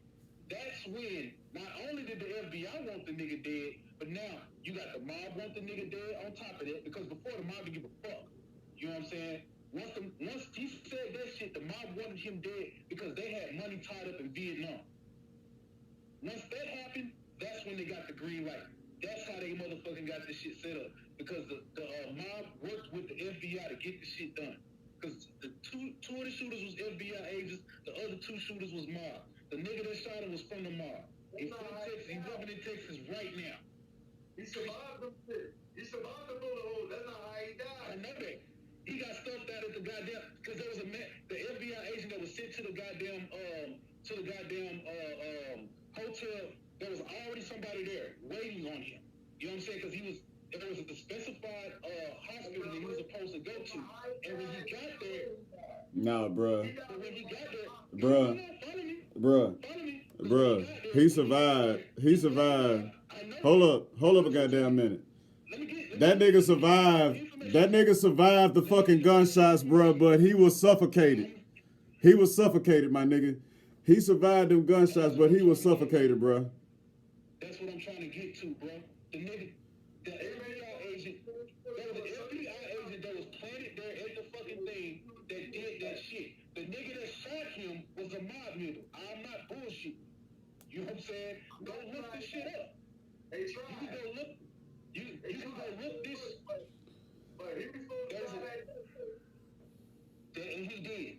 That's when not only did the FBI want the nigga dead, but now you got the mob want the nigga dead on top of that, because before the mob didn't give a fuck. You know what I'm saying? Once he said that shit, the mob wanted him dead because they had money tied up in Vietnam. Once that happened, that's when they got the green light. That's how they motherfucking got this shit set up. Because the mob worked with the FBI to get the shit done. Because the two of the shooters was FBI agents, the other two shooters was mob. The nigga that shot him was from the mob. He's from Texas. He's living in Texas right now. he survived the shit. He survived the bullet hole. That's not how he died. I know that. He got stuffed out at the goddamn, because there was the FBI agent that was sent to the goddamn hotel. There was already somebody there waiting on him. You know what I'm saying? Because there was a specified hospital that he was supposed to go to. And when he got there, Nah, bruh. but when he got there, Bruh. follow me. Bruh. Follow me. Bruh. He survived. He survived. Hold up a goddamn minute. That nigga survived. That nigga survived the fucking gunshots, bruh, but he was suffocated. He was suffocated, my nigga. He survived them gunshots, but he was suffocated, bruh. That's what I'm trying to get to, bro. The nigga, the FBI agent, there was an FBI agent that was planted there at the fucking thing that did that shit. The nigga that shot him was a mob nigga. I'm not bullshit. You know what I'm saying? Go look this shit up. They You tried. can go look. You can go look this. But he was supposed to die And he did.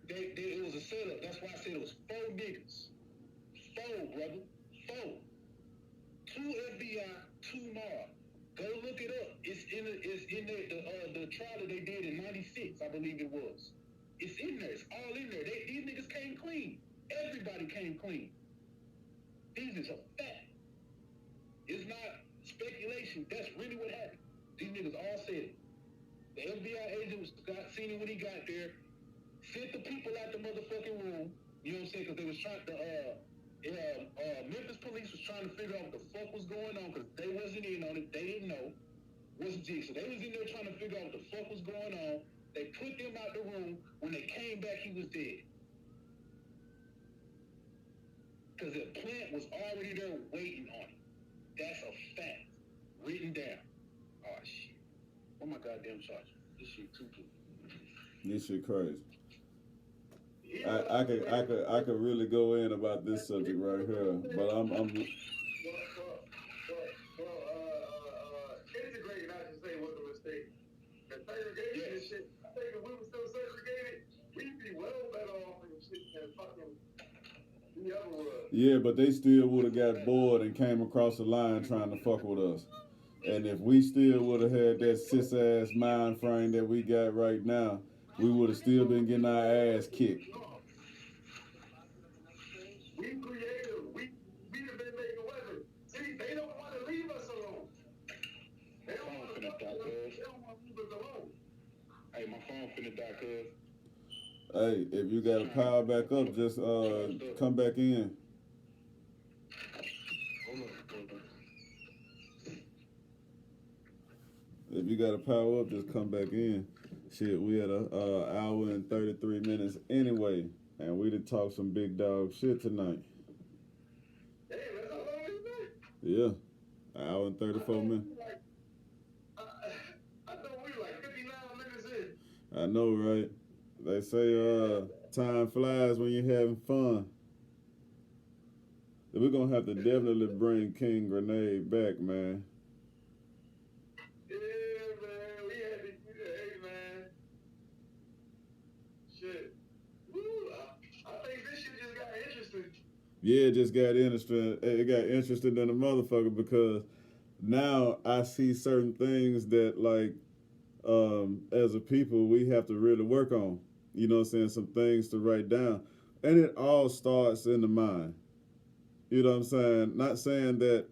It was a setup. That's why I said it was 4 niggas. 4, brother. 4. 2 FBI, 2 mob. Go look it up. It's in the trial that they did in '96, I believe it was. It's in there. It's all in there. These niggas came clean. Everybody came clean. These is a fact. It's not speculation. That's really what happened. These niggas all said it. The FBI agent seen it when he got there. Sent the people out the motherfucking room. You know what I'm saying? Because they was trying to, Memphis police was trying to figure out what the fuck was going on because they wasn't in on it. They didn't know. Wasn't G. So they was in there trying to figure out what the fuck was going on. They put them out the room. When they came back, he was dead. Because the plant was already there waiting on him. That's a fact. Written down. Oh, shit. Oh, my goddamn charger. This shit too good. This shit crazy. I could really go in about this subject right here, but I'm integrating, I should say, was a mistake. The segregation and shit, I think if we were still segregated, we'd be well better off and shit than fucking the other world. yeah, but they still would have got bored and came across the line trying to fuck with us. And if we still would have had that cis ass mind frame that we got right now, we would have still been getting our ass kicked. We creative. We have been making weapons. See, they don't want to leave us alone. They don't want to leave us alone. Hey, my phone finna die, cuz. Hey, if you got to power back up, just come back in. Hold on. If you got to power up, just come back in. Shit, we had a hour and 33 minutes anyway, and we done talked some big dog shit tonight. Hey, that's how long it's been. Yeah, an hour and 34 minutes. I thought we were like 59 minutes in. I know, right? They say time flies when you're having fun. We're gonna have to definitely bring King Grenade back, man. Yeah, man. We had to do that. Hey, man. Shit. Woo. I think this shit just got interesting. Yeah, it just got interesting. It got interesting than a motherfucker because now I see certain things that like as a people, we have to really work on. You know what I'm saying? Some things to write down. And it all starts in the mind. You know what I'm saying? Not saying that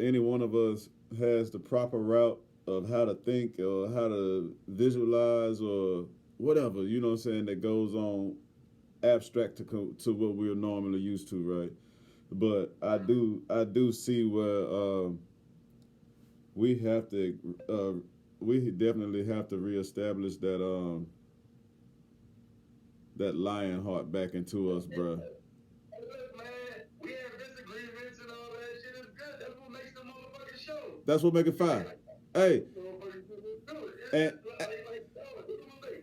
any one of us has the proper route of how to think or how to visualize or whatever, you know what I'm saying, that goes on abstract to what we're normally used to, right? But I do see where we have to we definitely have to reestablish that lion heart back into us, bro. Hey, look, man, we have disagreements and all that shit. Is good. That's what makes the motherfucking show. That's what make it fire. Hey, Motherfuckers do it. and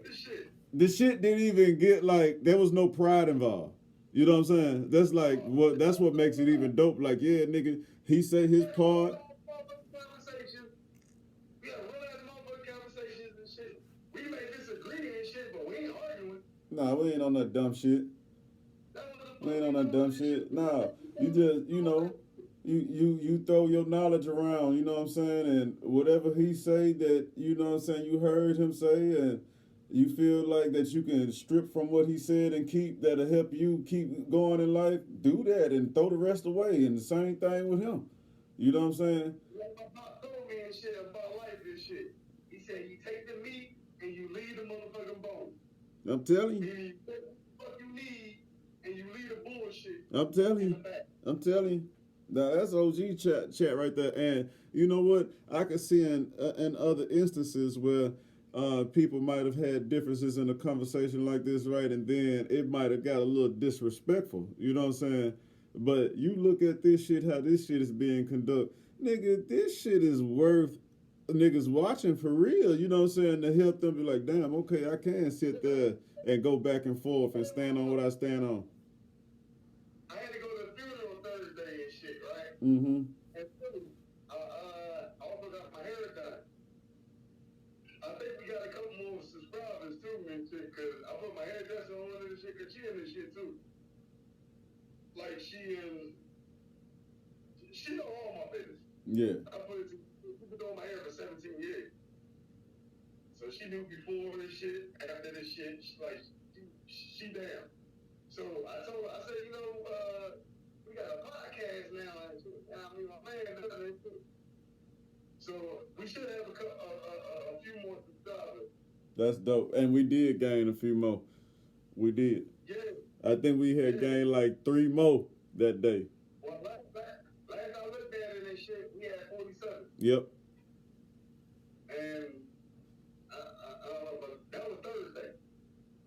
This shit. the shit didn't even get like there was no pride involved. You know what I'm saying? That's like that's what makes it even dope. Like, yeah, nigga, he said his part. Conversations. We have real ass motherfucking conversations and shit. We may disagree and shit, but we ain't arguing. Nah, we ain't on that dumb shit. We ain't on that dumb shit. Nah, you just you throw your knowledge around. You know what I'm saying? And whatever he say that you know what I'm saying you heard him say and you feel like that you can strip from what he said and keep that'll help you keep going in life, do that and throw the rest away. And the same thing with him. You know what I'm saying? Like my pop told me and shit about life and shit. He said you take the meat and you leave the motherfucking bone. I'm telling you. And you take the fuck you need and you leave the bullshit. I'm telling in you. the back. I'm telling you. Now that's OG chat right there. And you know what? I can see in other instances where people might have had differences in a conversation like this, right? And then it might have got a little disrespectful. You know what I'm saying? But you look at this shit, how this shit is being conducted. Nigga, this shit is worth niggas watching for real. You know what I'm saying? To help them be like, damn, okay, I can sit there and go back and forth and stand on what I stand on. I had to go to the funeral Thursday and shit, right? Mm-hmm. And I also got my hair done. I think we got a couple more subscribers too and shit, cause I put my hairdresser on one of this shit, cause she in this shit too. Like she know all my business. Yeah. She's been doing my hair for 17 years. So she knew before this shit, after this shit, she down. So I told her, I said, you know, we got a podcast now, and I mean, my man does it too. So we should have a few more subscribers. That's dope. And we did gain a few more. We did. Yeah. I think we had gained like 3 more that day. Well, last I looked at it and shit, we had 47. Yep. And but that was Thursday.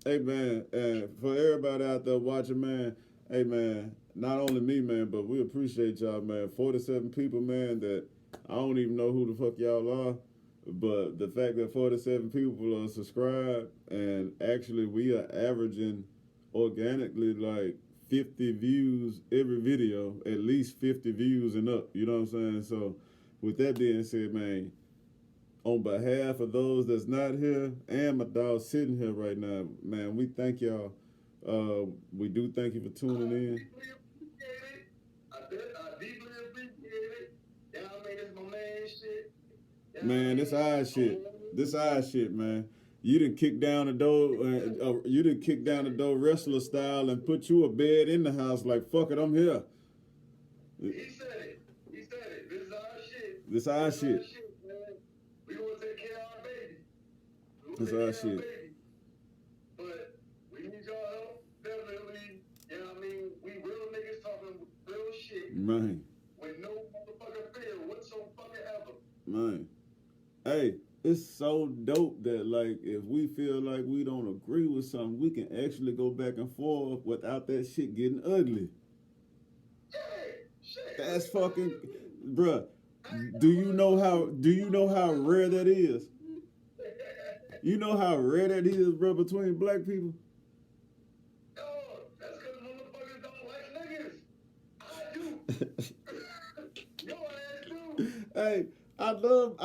Hey man, and for everybody out there watching, man, hey man, not only me, man, but we appreciate y'all, man. 47 people, man, that I don't even know who the fuck y'all are. But the fact that 47 people are subscribed and actually we are averaging organically like 50 views every video, at least 50 views and up. You know what I'm saying? So with that being said, man, on behalf of those that's not here and my dog sitting here right now, man, we thank y'all. We do thank you for tuning in. I deeply appreciate it. You know what I mean? It's my man shit. Man, this our shit. This our shit, man. You done kick down the door. You done kick down the door wrestler style and put you a bed in the house. Like fuck it, I'm here. He said it. He said it. This is our shit. This our shit. Man. We gonna take care of our baby. This our shit. But we need y'all help. Definitely. You know what I mean? We real niggas talking real shit. Man. With no motherfucking fear whatsoever. Man. Hey, it's so dope that like if we feel like we don't agree with something, we can actually go back and forth without that shit getting ugly. Yeah, shit. That's fucking, bruh. Do you know how rare that is? You know how rare that is, bro, between black people? Oh, that's because motherfuckers don't like niggas. I do. Your ass do. Hey, I love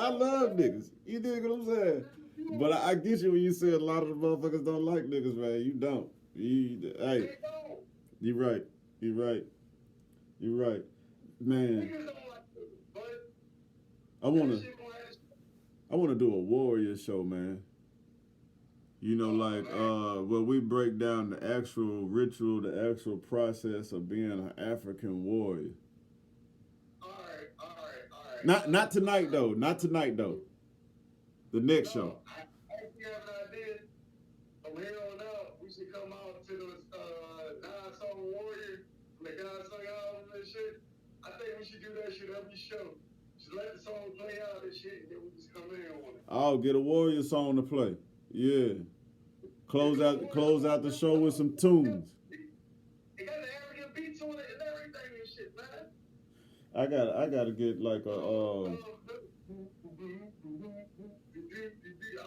niggas. You dig what I'm saying? But I get you when you say a lot of the motherfuckers don't like niggas, man. You don't. Hey, you right. Man, Niggas don't like niggas, but I wanna. that shit gonna have I want to do a warrior show, man. You know, like where we break down the actual ritual, the actual process of being an African warrior. All right. Not tonight though. Not tonight though. The next show. No, I actually have an idea. From here on out, we should come out to the nine-song warrior, the God-song album and shit. I think we should do that shit every show. Just let the song play out and shit, and then we just come in on it. I'll get a warrior song to play. Yeah. Close out the show with some tunes. It got the African beats on it and everything and shit, man. I gotta get like a I'm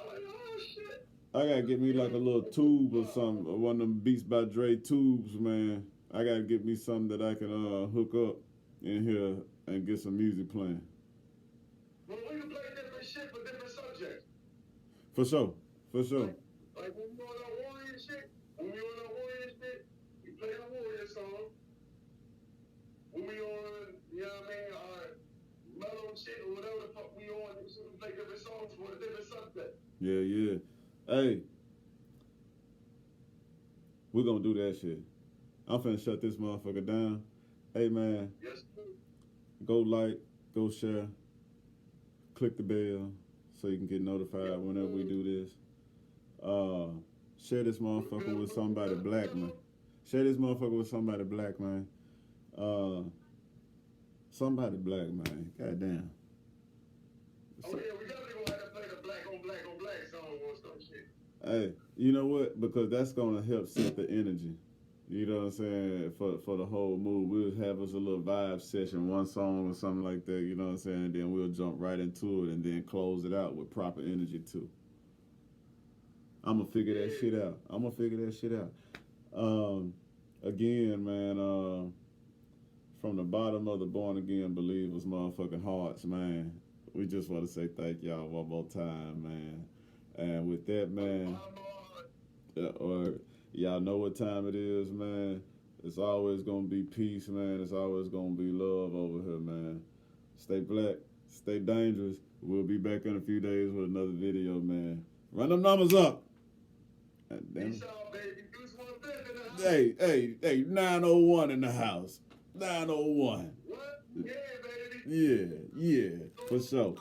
like, oh shit. I gotta get me like a little tube or something, or one of them Beats by Dre tubes, man. I gotta get me something that I can hook up in here and get some music playing. Well, we can play different shit for different subjects. For sure. Like when we on our warrior shit, we play a warrior song. When we on, you know what I mean, our mellow shit or whatever the fuck we on, we should play different songs for a different subject. Yeah. Hey, we're gonna do that shit. I'm finna shut this motherfucker down. Hey, man, Yes, sir. go like, go share, click the bell so you can get notified whenever we do this. Share this motherfucker with somebody black, man. Share this motherfucker with somebody black, man. Somebody black, man. Goddamn. Oh yeah, we definitely gonna have to play the black on black song or some shit. Hey, you know what? Because that's gonna help set the energy. You know what I'm saying? For the whole mood, we'll have us a little vibe session, one song or something like that. You know what I'm saying? And then we'll jump right into it and then close it out with proper energy too. I'm gonna figure that shit out. Again, man. From the bottom of the born again believers, motherfucking hearts, man. We just want to say thank y'all one more time, man. And with that, man, or y'all know what time it is, man. It's always gonna be peace, man. It's always gonna be love over here, man. Stay black, stay dangerous. We'll be back in a few days with another video, man. Run them numbers up. God damn. Peace out, baby. Goose 150 in the house. Hey, 901 in the house. 901. What? Yeah, baby. Yeah, for sure.